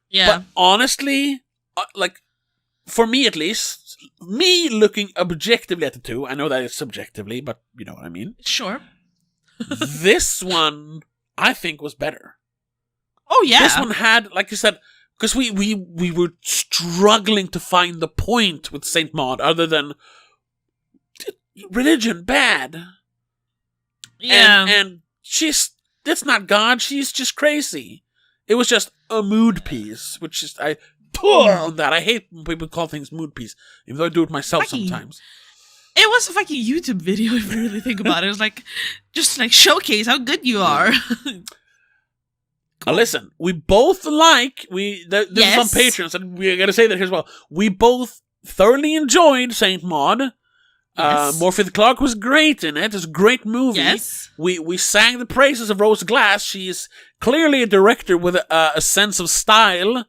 Yeah. But honestly, for me at least, me looking objectively at the two, I know that it's subjectively, but you know what I mean. Sure. This one I think was better. Oh yeah. This one had, like you said, because we were struggling to find the point with Saint Maud other than religion bad. Yeah. And that's not God, she's just crazy. It was just a mood piece, which is, I on that. I hate when people call things mood piece, even though I do it myself sometimes. It was a fucking YouTube video if you really think about it. It was like, just like showcase how good you are. Now listen, we both this is on Patreon, so we gotta say that here as well. We both thoroughly enjoyed Saint Maud. Yes. Morphy Clark was great in it. It's a great movie. Yes. We sang the praises of Rose Glass. She's clearly a director with a sense of style.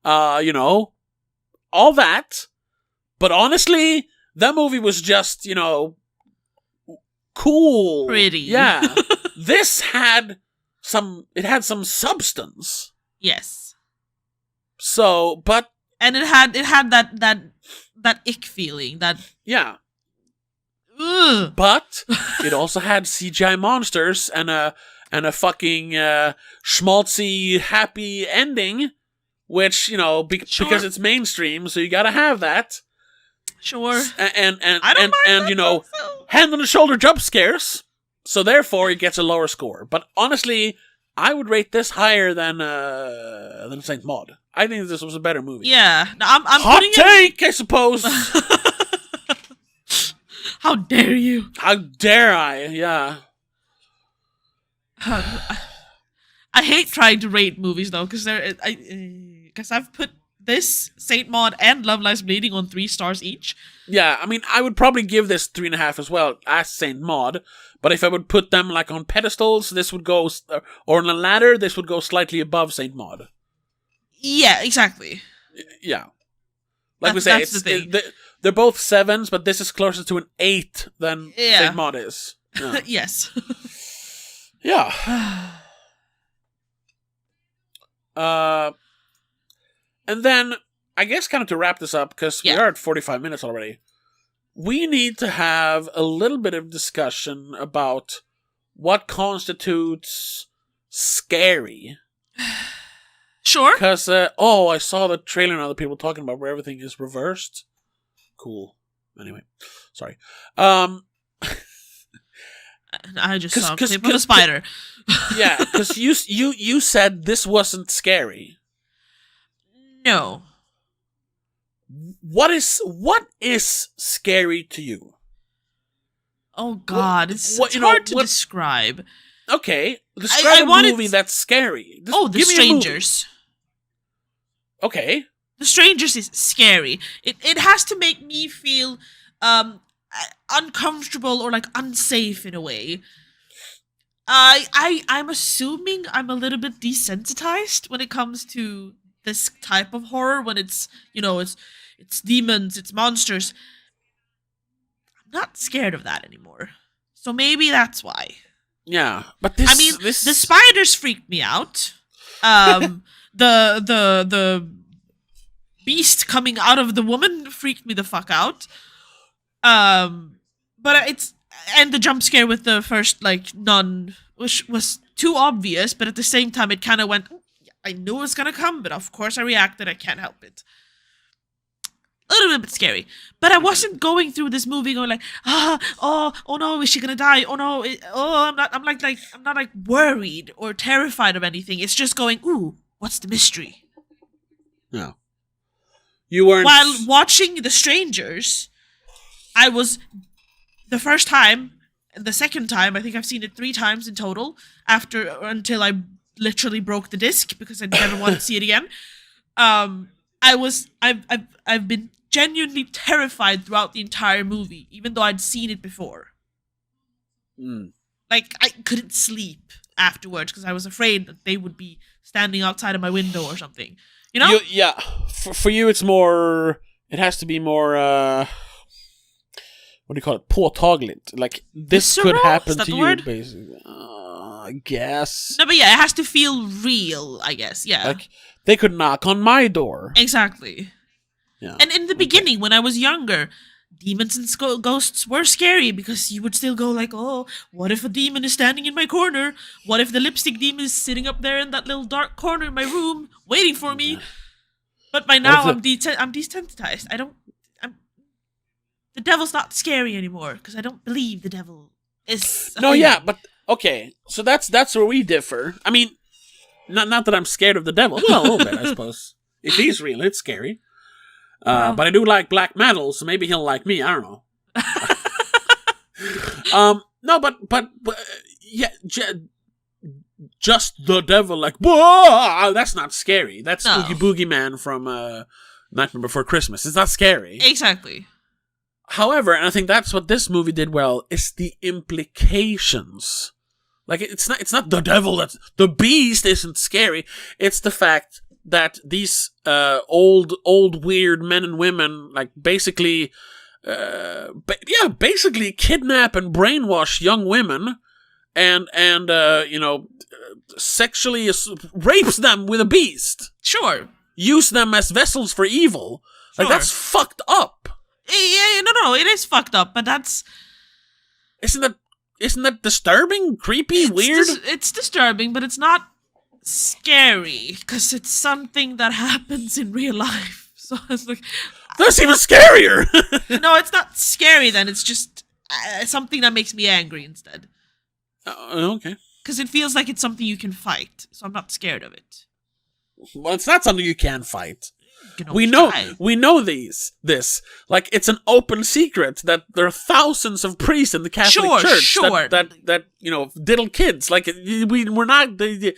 All that. But honestly, that movie was just, cool. Pretty. Yeah. This had some substance. Yes. So, but and it had that ick feeling, that ugh. But it also had CGI monsters and a fucking schmaltzy happy ending, which, because it's mainstream, so you got to have that. Sure. And hand on the shoulder jump scares. So therefore, it gets a lower score. But honestly, I would rate this higher than Saint Maud. I think this was a better movie. Yeah, I'm hot take, I suppose. How dare you? How dare I? Yeah. I hate trying to rate movies though, because I've put this, Saint Maud, and Love Lies Bleeding on 3 stars each. Yeah, I mean, I would probably give this 3.5 as well as Saint Maud. But if I would put them on pedestals, this would go, or on a ladder, this would go slightly above Saint Maud. Yeah, exactly. Yeah, we say, they're both 7s, but this is closer to an 8 than Saint Maud is. Yeah. Yes. Yeah. And then, I guess kind of to wrap this up, because we are at 45 minutes already, we need to have a little bit of discussion about what constitutes scary. Sure. Because, I saw the trailer and other people talking about where everything is reversed. Cool. Anyway, sorry. I just saw a clip of a spider. Yeah, because you said this wasn't scary. No. What is scary to you? Oh God, it's hard to describe. Okay, describe a movie that's scary. The Strangers. Okay. The Strangers is scary. It has to make me feel uncomfortable or like unsafe in a way. I'm assuming I'm a little bit desensitized when it comes to this type of horror, when it's demons, it's monsters. I'm not scared of that anymore. So maybe that's why. Yeah, but the spiders freaked me out. The beast coming out of the woman freaked me the fuck out. But and the jump scare with the first nun, which was too obvious, but at the same time it kind of went, I knew it was gonna come, but of course I reacted. I can't help it. A little bit scary, but I wasn't going through this movie going like, oh no, is she gonna die? Oh no, I'm not like worried or terrified of anything. It's just going, ooh, what's the mystery? No, you weren't. While watching The Strangers, I was the first time, the second time. I think I've seen it 3 times in total. Until I literally broke the disc because I never want to see it again. I've been genuinely terrified throughout the entire movie, even though I'd seen it before. Like, I couldn't sleep afterwards because I was afraid that they would be standing outside of my window or something. You know? Yeah. For you, it's more. It has to be more. What do you call it? Påtagligt. Like, this visceral? Could happen to you, word? Basically. I guess. No, but yeah, it has to feel real, I guess. Yeah. Like, they could knock on my door. Exactly. Yeah. And in the beginning, when I was younger, demons and ghosts were scary because you would still go like, oh, what if a demon is standing in my corner? What if the lipstick demon is sitting up there in that little dark corner in my room waiting for me? But by now, I'm desensitized. The devil's not scary anymore because I don't believe the devil is. But okay, so that's where we differ. I mean, not that I'm scared of the devil. Well, a little bit, I suppose. If he's real, it's scary. But I do like black metal, so maybe he'll like me. I don't know. No, but yeah, just the devil, like, whoa! That's not scary. That's Spooky Boogeyman from Nightmare Before Christmas. It's not scary. Exactly. However, and I think that's what this movie did well, is the implications. Like, it's not the devil, that's the beast isn't scary. It's the fact that these old weird men and women, like, basically kidnap and brainwash young women and sexually rapes them with a beast. Sure. Use them as vessels for evil. Like, that's fucked up. Yeah, no, it is fucked up, but that's... Isn't that disturbing, creepy, weird? It's disturbing, but it's not scary, because it's something that happens in real life. So it's like... That's even scarier! No, it's not scary then, it's just something that makes me angry instead. Okay. Because it feels like it's something you can fight, so I'm not scared of it. Well, it's not something you can fight. We know this. Like, it's an open secret that there are thousands of priests in the Catholic Church that diddle kids. Like, we're not. You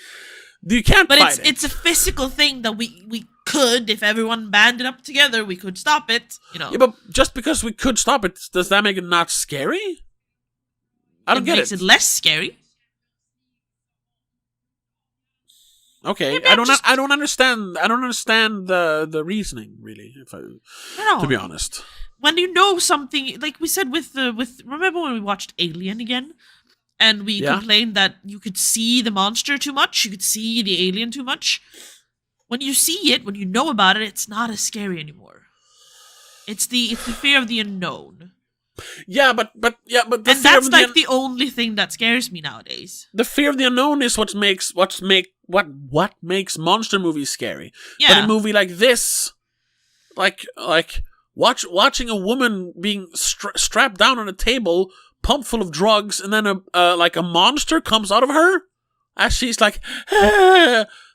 can't. But fight it's a physical thing that we could, if everyone banded up together, we could stop it. Yeah, but just because we could stop it, does that make it not scary? I don't get it. It makes it less scary. Okay, I don't understand. I don't understand the reasoning, really. To be honest, when you know something, like we said with remember when we watched Alien again, and we complained that you could see the monster too much, you could see the alien too much. When you see it, when you know about it, it's not as scary anymore. It's the fear of the unknown. Yeah, but that's like the only thing that scares me nowadays. The fear of the unknown is what makes what makes monster movies scary. Yeah. But a movie like this, like watching a woman being strapped down on a table, pumped full of drugs, and then a monster comes out of her as she's like,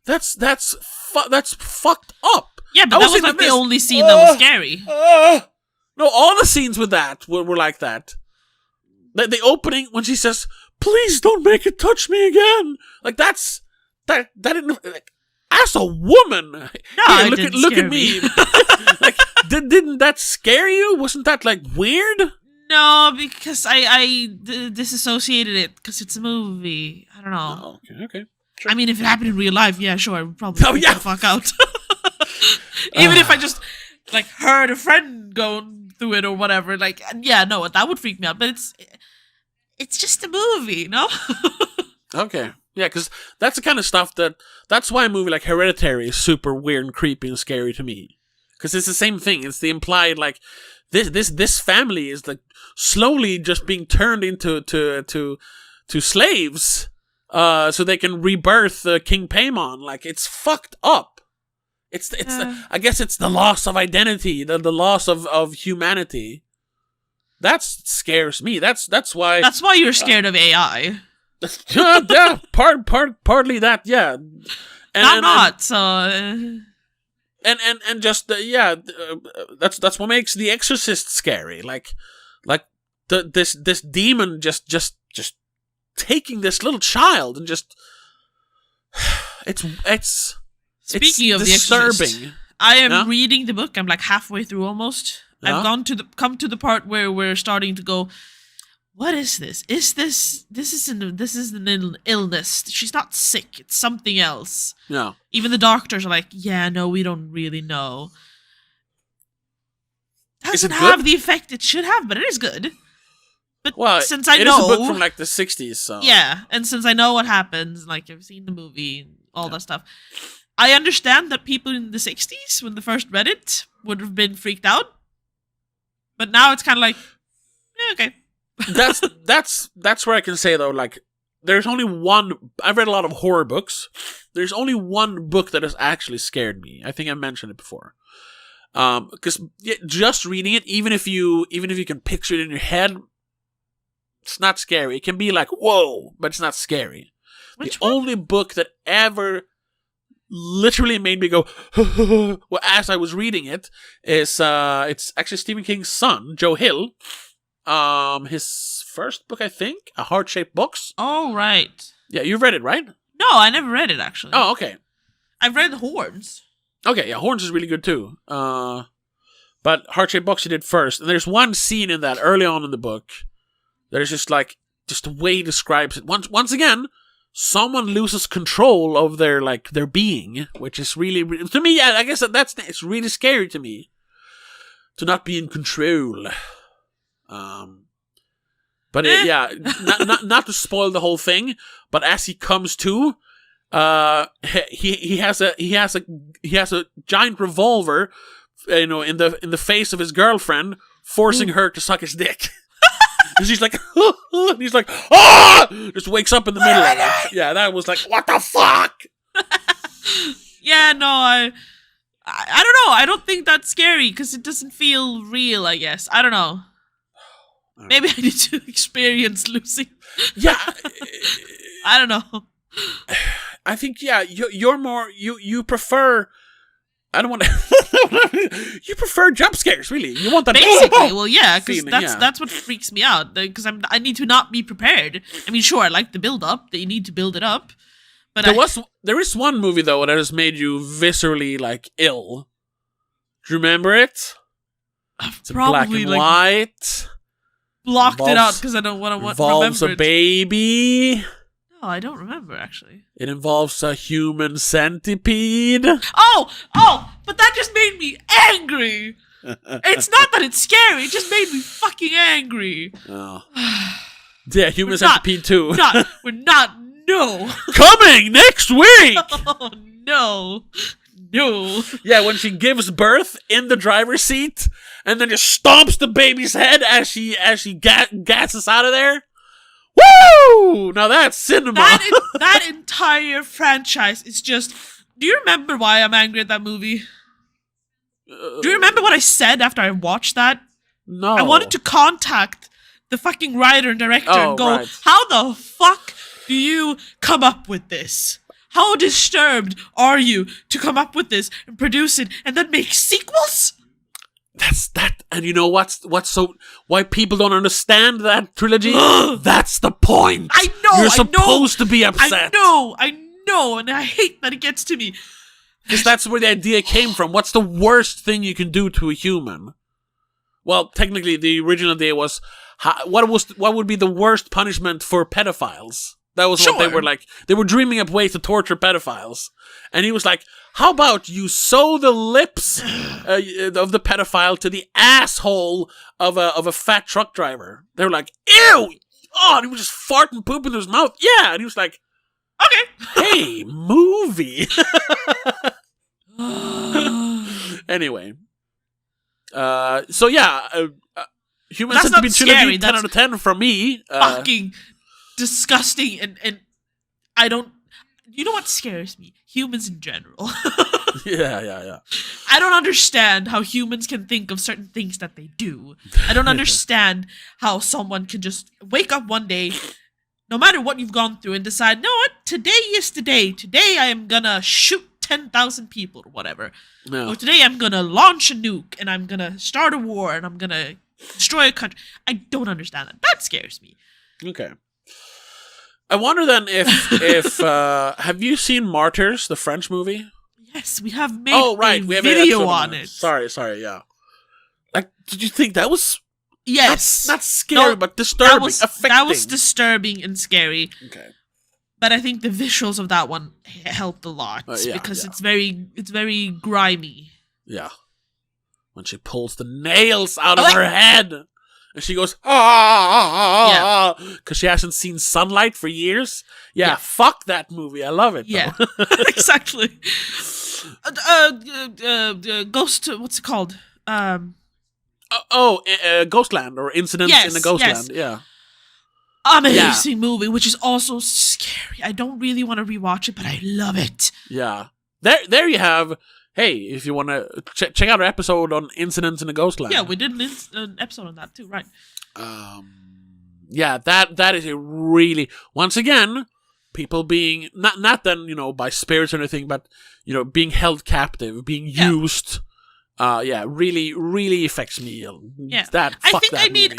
that's fucked up. Yeah, but that was like the only scene that was scary. No, all the scenes with that were like that. The opening when she says, "Please don't make it touch me again." Like that didn't. Like, as a woman, no, look at me. Like, didn't that scare you? Wasn't that like weird? No, because I disassociated it because it's a movie. I don't know. Oh, okay. Sure. I mean, if it happened in real life, yeah, sure, I would probably freak the fuck out. Even if I just like heard a friend going through it or whatever, like, yeah, no, that would freak me out. But it's just a movie, no? Okay. Yeah, because that's the kind of stuff that's why a movie like Hereditary is super weird and creepy and scary to me. Because it's the same thing. It's the implied, like, this family is like slowly just being turned into to slaves, so they can rebirth King Paimon. Like, it's fucked up. I guess it's the loss of identity, the loss of humanity. That scares me. That's why. That's why you're scared of AI. Yeah, partly that. Yeah, I'm not. So. And just that's what makes The Exorcist scary. Like this demon just taking this little child and just it's speaking of disturbing. The Exorcist, I am reading the book. I'm like halfway through almost. Yeah. I've come to the part where we're starting to go, what is this? This is an illness. She's not sick. It's something else. No. Even the doctors are like, yeah, no, we don't really know. Doesn't have the effect it should have, but it is good. But since I know, it is a book from like the 60s, so yeah, and since I know what happens, like I've seen the movie, all that stuff, I understand that people in the 60s, when they first read it, would have been freaked out. But now it's kind of like, yeah, okay. That's where I can say though, like, there's only one. I've read a lot of horror books. There's only one book that has actually scared me. I think I mentioned it before. Because just reading it, even if you can picture it in your head, it's not scary. It can be like, whoa, but it's not scary. The only book that ever literally made me go well as I was reading it is it's actually Stephen King's son, Joe Hill. His first book, I think, A Heart-Shaped Box. Oh, right. Yeah, you've read it, right? No, I never read it, actually. Oh, okay. I've read Horns. Okay, yeah, Horns is really good, too. But Heart-Shaped Box he did first. And there's one scene in that early on in the book that is just the way he describes it. Once again, someone loses control of their being, which is really, to me, I guess it's really scary to me. To not be in control. But not to spoil the whole thing, but as he comes to, he has a giant revolver, in the face of his girlfriend, forcing her to suck his dick. And she's like, and he's like, ah! Just wakes up in the middle of it. Yeah, that was like, what the fuck? Yeah, no, I don't know. I don't think that's scary because it doesn't feel real, I guess. I don't know. Maybe I need to experience losing. Yeah. I don't know. I think, yeah, you're more, you prefer, I don't want to, you prefer jump scares, really. You want that. Basically, well, yeah, because that's what freaks me out. Because I need to not be prepared. I mean, sure, I like the build up, that you need to build it up. But there is one movie, though, that has made you viscerally, like, ill. Do you remember it? It's probably, black and white. Blocked it out because I don't want to remember it. Involves a baby. No, I don't remember, actually. It involves a human centipede. Oh, but that just made me angry. It's not that it's scary, it just made me fucking angry. Oh. Yeah, human centipede 2. We're not, no. Coming next week! Oh, no. No. Yeah, when she gives birth in the driver's seat and then just stomps the baby's head as she gasses out of there. Woo! Now that's cinema. That entire franchise is just... Do you remember why I'm angry at that movie? Do you remember what I said after I watched that? No. I wanted to contact the fucking writer and director and go, right. How the fuck do you come up with this? How disturbed are you to come up with this and produce it and then make sequels? That's that, and you know what's so why people don't understand that trilogy? That's the point. I know. You're supposed to be upset. I know, and I hate that it gets to me. Because that's where the idea came from. What's the worst thing you can do to a human? Well, technically, the original idea was what would be the worst punishment for pedophiles? That was what they were like. They were dreaming up ways to torture pedophiles. And he was like, how about you sew the lips of the pedophile to the asshole of a fat truck driver? They were like, ew! Oh, and he was just farting poop in his mouth. Yeah, and he was like, okay. Hey, movie. Anyway. So yeah, Humans Have to Be Trilogy, 10 out of 10 from me. Fucking disgusting, and I don't... You know what scares me? Humans in general. Yeah. I don't understand how humans can think of certain things that they do. I don't understand how someone can just wake up one day, no matter what you've gone through, and decide, no, what? Today is the day. Today I am gonna shoot 10,000 people or whatever. No. Or today I'm gonna launch a nuke, and I'm gonna start a war, and I'm gonna destroy a country. I don't understand that. That scares me. Okay. I wonder then if have you seen Martyrs, the French movie? Yes, we have made a video on it. Sorry, yeah. Like, did you think that was... Yes. Not scary, but disturbing, affecting. That was disturbing and scary. Okay. But I think the visuals of that one helped a lot because it's very grimy. Yeah. When she pulls the nails out of her head. And she goes, because she hasn't seen sunlight for years. Yeah, fuck that movie. I love it. Yeah, exactly. Ghost, what's it called? Ghostland, or Incidents in the Ghostland. Yeah. Amazing movie, which is also scary. I don't really want to rewatch it, but I love it. Yeah. There you have... Hey, if you want to check out our episode on Incidents in the Ghostland. Yeah, we did an episode on that too, right? Yeah, that is a really, once again, people being not then by spirits or anything, but being held captive, being used. Really, really affects me. Yeah, I need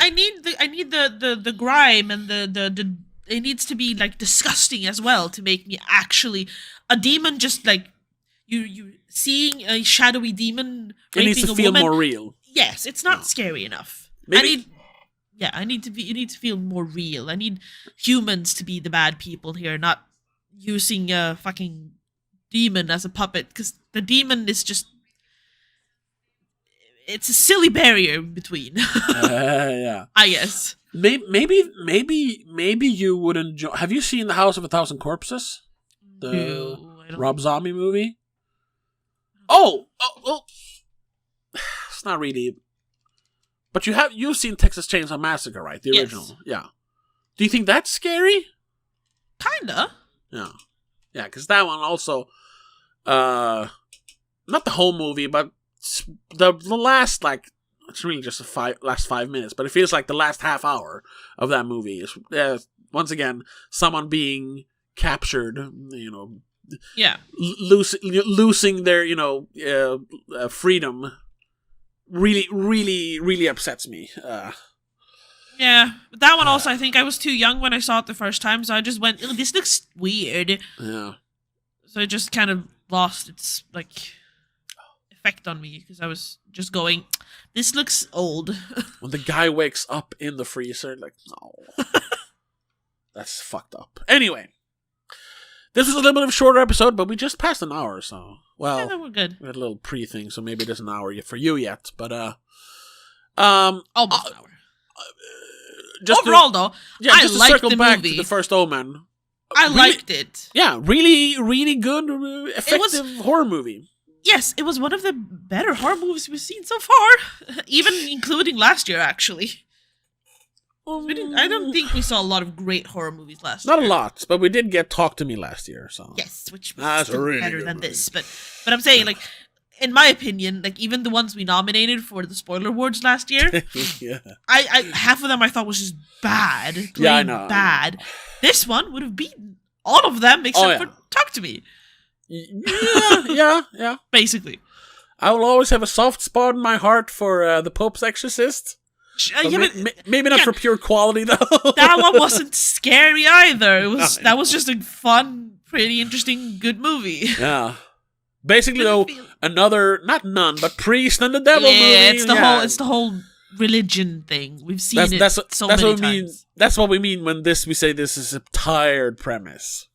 the grime and the it needs to be like disgusting as well to make me actually a demon. Just like you seeing a shadowy demon raping a woman. It needs to feel more real. Yes, it's not scary enough. Maybe. I need to feel more real. I need humans to be the bad people here, not using a fucking demon as a puppet, because the demon is just... It's a silly barrier in between. Yeah. I guess. Maybe you would enjoy... Have you seen The House of a Thousand Corpses? The Rob Zombie movie? Oh! It's not really... But you've seen Texas Chainsaw Massacre, right? The original. Yeah. Do you think that's scary? Kinda. Yeah. Yeah, because that one also... not the whole movie, but the last, it's really just the last 5 minutes, but it feels like the last half hour of that movie is, once again, someone being captured, yeah, losing their, freedom. Really, really, really upsets me. Yeah, but that one also, I think I was too young when I saw it the first time, so I just went, "Oh, this looks weird." Yeah. So it just kind of lost its, effect on me, because I was just going, this looks old. When the guy wakes up in the freezer, no. That's fucked up. Anyway. This was a little bit of a shorter episode, but we just passed an hour, so... Well, yeah, we're good. We had a little pre-thing, so maybe there's an hour for you yet, but, almost an hour. Overall, though, I liked the movie. Just to circle back to the first Omen. I liked it. Yeah, really, really good, effective horror movie. Yes, it was one of the better horror movies we've seen so far. Even including last year, actually. I don't think we saw a lot of great horror movies last year. Not a lot, but we did get Talk to Me last year. So yes, which was still really better than this. But I'm saying, like, in my opinion, like, even the ones we nominated for the spoiler awards last year, I half of them I thought was just bad. I know. Bad. This one would have beaten all of them except for Talk to Me. Yeah. Basically. I will always have a soft spot in my heart for The Pope's Exorcist. Maybe not for pure quality, though. That one wasn't scary either. That was just a fun, pretty interesting, good movie. Yeah. Basically, though, another, not nun, but priest and the devil movie. It's the whole religion thing. We've seen many times. That's what we mean when we say this is a tired premise.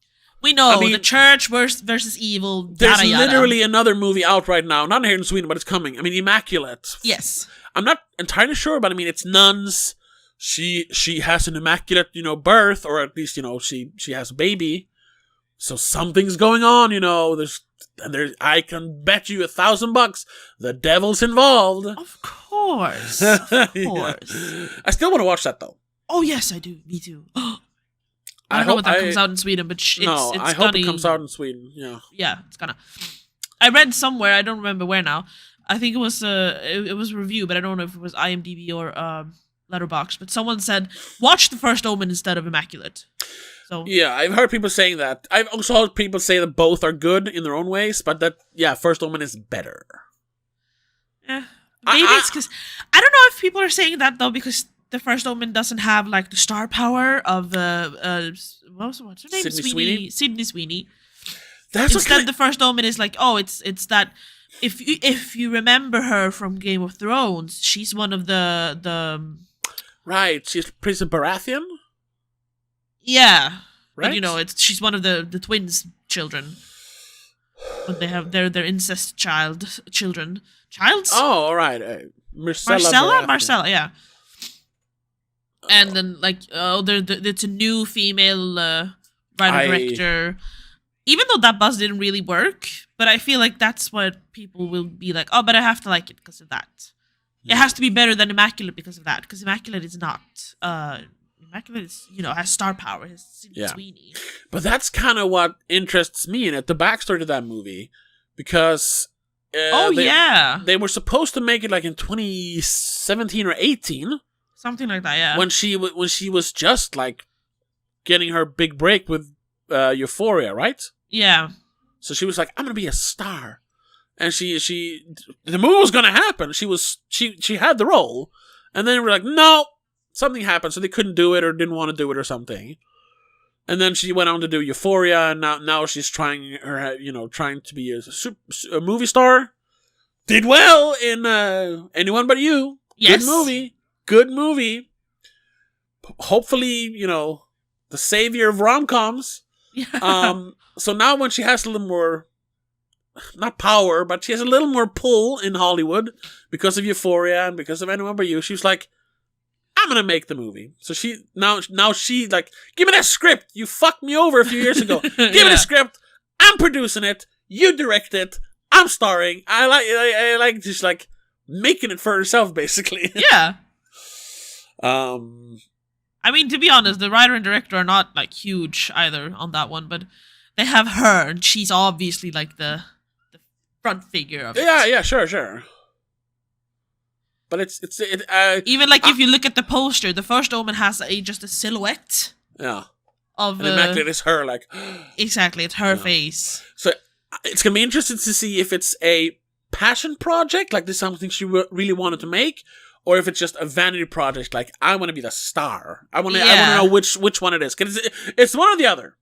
We know, the church versus evil, There's literally another movie out right now, not here in Sweden, but it's coming. I mean, Immaculate. Yes. I'm not entirely sure, but I mean, it's nuns. She has an immaculate, birth, or at least, she has a baby. So something's going on, There's I can bet you $1,000 the devil's involved. Of course. Of course. I still want to watch that, though. Oh, yes, I do. Me too. I don't know what that comes out in Sweden, but I hope it comes out in Sweden. Yeah. Yeah, it's gonna. I read somewhere, I don't remember where now. I think it was it was a review, but I don't know if it was IMDb or Letterboxd. But someone said, watch the first Omen instead of Immaculate. So yeah, I've heard people saying that. I've also heard people say that both are good in their own ways, but first Omen is better. Yeah, maybe it's because I don't know if people are saying that though because the first Omen doesn't have like the star power of what's her name? Sydney Sweeney. Instead, the first Omen is like, it's that if you remember her from Game of Thrones, she's one of the right. She's Princess Baratheon. Yeah, right. But, she's one of the twins' children. But they have their incest children. Childs? Oh, all right. Marcella, yeah. And then, it's a new female writer-director. Even though that buzz didn't really work, but I feel like that's what people will be like, oh, but I have to like it because of that. Yeah. It has to be better than Immaculate because of that, because Immaculate is not. Immaculate is, has star power, has Sweeney. But that's kind of what interests me in it, the backstory to that movie, because... They were supposed to make it like in 2017 or 18. Something like that, yeah. When she was just like getting her big break with Euphoria, right? Yeah. So she was like, "I'm gonna be a star," and the movie was gonna happen. She had the role, and then we're like, "No, something happened," so they couldn't do it or didn't want to do it or something. And then she went on to do Euphoria, and now she's trying to be a movie star. Did well in Anyone But You. Yes. Good movie. Hopefully, the savior of rom-coms. Yeah. So now when she has a little more, not power, but she has a little more pull in Hollywood because of Euphoria and because of Anyone But You, she's like, I'm gonna make the movie. So she now like, give me that script. You fucked me over a few years ago. Give me the script. I'm producing it. You direct it. I'm starring. I like just like making it for herself, basically. Yeah. I mean, to be honest, the writer and director are not like huge either on that one, but they have her, and she's obviously like the front figure of it. Yeah, sure. But it's even like if you look at the poster, the first Omen has just a silhouette. Yeah. Of and Immaculate is her, like. Exactly, it's her face. So it's gonna be interesting to see if it's a passion project, like this is something she really wanted to make, or if it's just a vanity project, like I want to be the star. I want to know which one it is, because it's one or the other.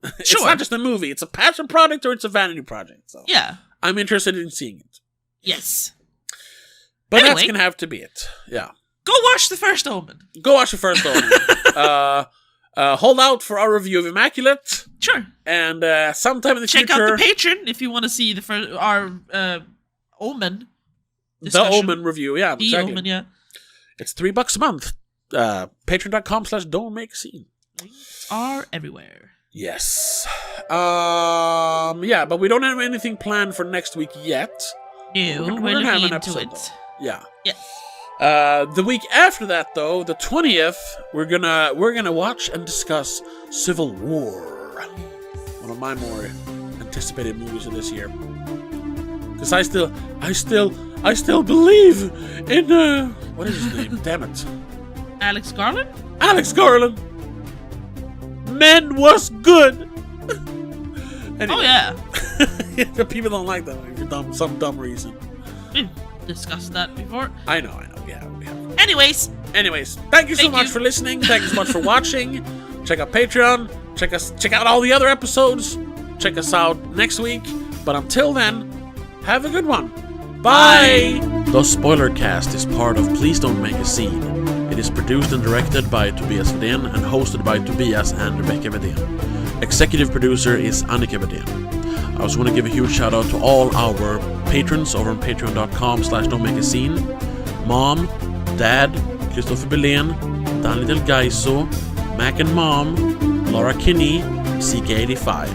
Sure. It's not just a movie. It's a passion project or it's a vanity project. So yeah, I'm interested in seeing it. Yes. But that's going to have to be it. Yeah. Go watch the first Omen. Hold out for our review of Immaculate. Sure. And sometime in the future... Check out the Patreon if you want to see our Omen discussion. The Omen review, yeah. The exactly. Omen, yeah. It's $3 a month. Patreon.com/don'tmakescene. Links are everywhere. Yes. Yeah, but we don't have anything planned for next week yet. No, we're looking into it. Yeah. Yes. The week after that, though, the 20th, we're gonna watch and discuss Civil War, one of my more anticipated movies of this year. Because I still believe in what is his name? Damn it, Alex Garland. Alex Garland. Men was good. Anyway. Oh yeah. People don't like that for some dumb reason. We've discussed that before. I know. Yeah, we have. Anyways, thank you so much for listening. Thank you so much for watching. Check out Patreon. Check out all the other episodes. Check us out next week. But until then, have a good one. Bye. The Spoilercast is part of Please Don't Make a Scene. It is produced and directed by Tobias Vedén and hosted by Tobias and Rebecca Vedén. Executive producer is Annika Vedén. I also want to give a huge shout out to all our patrons over on patreon.com/don'tmakeascene. Mom, Dad, Christopher Belén, Danny Del Gaiso, Mac and Mom, Laura Kinney, CK85.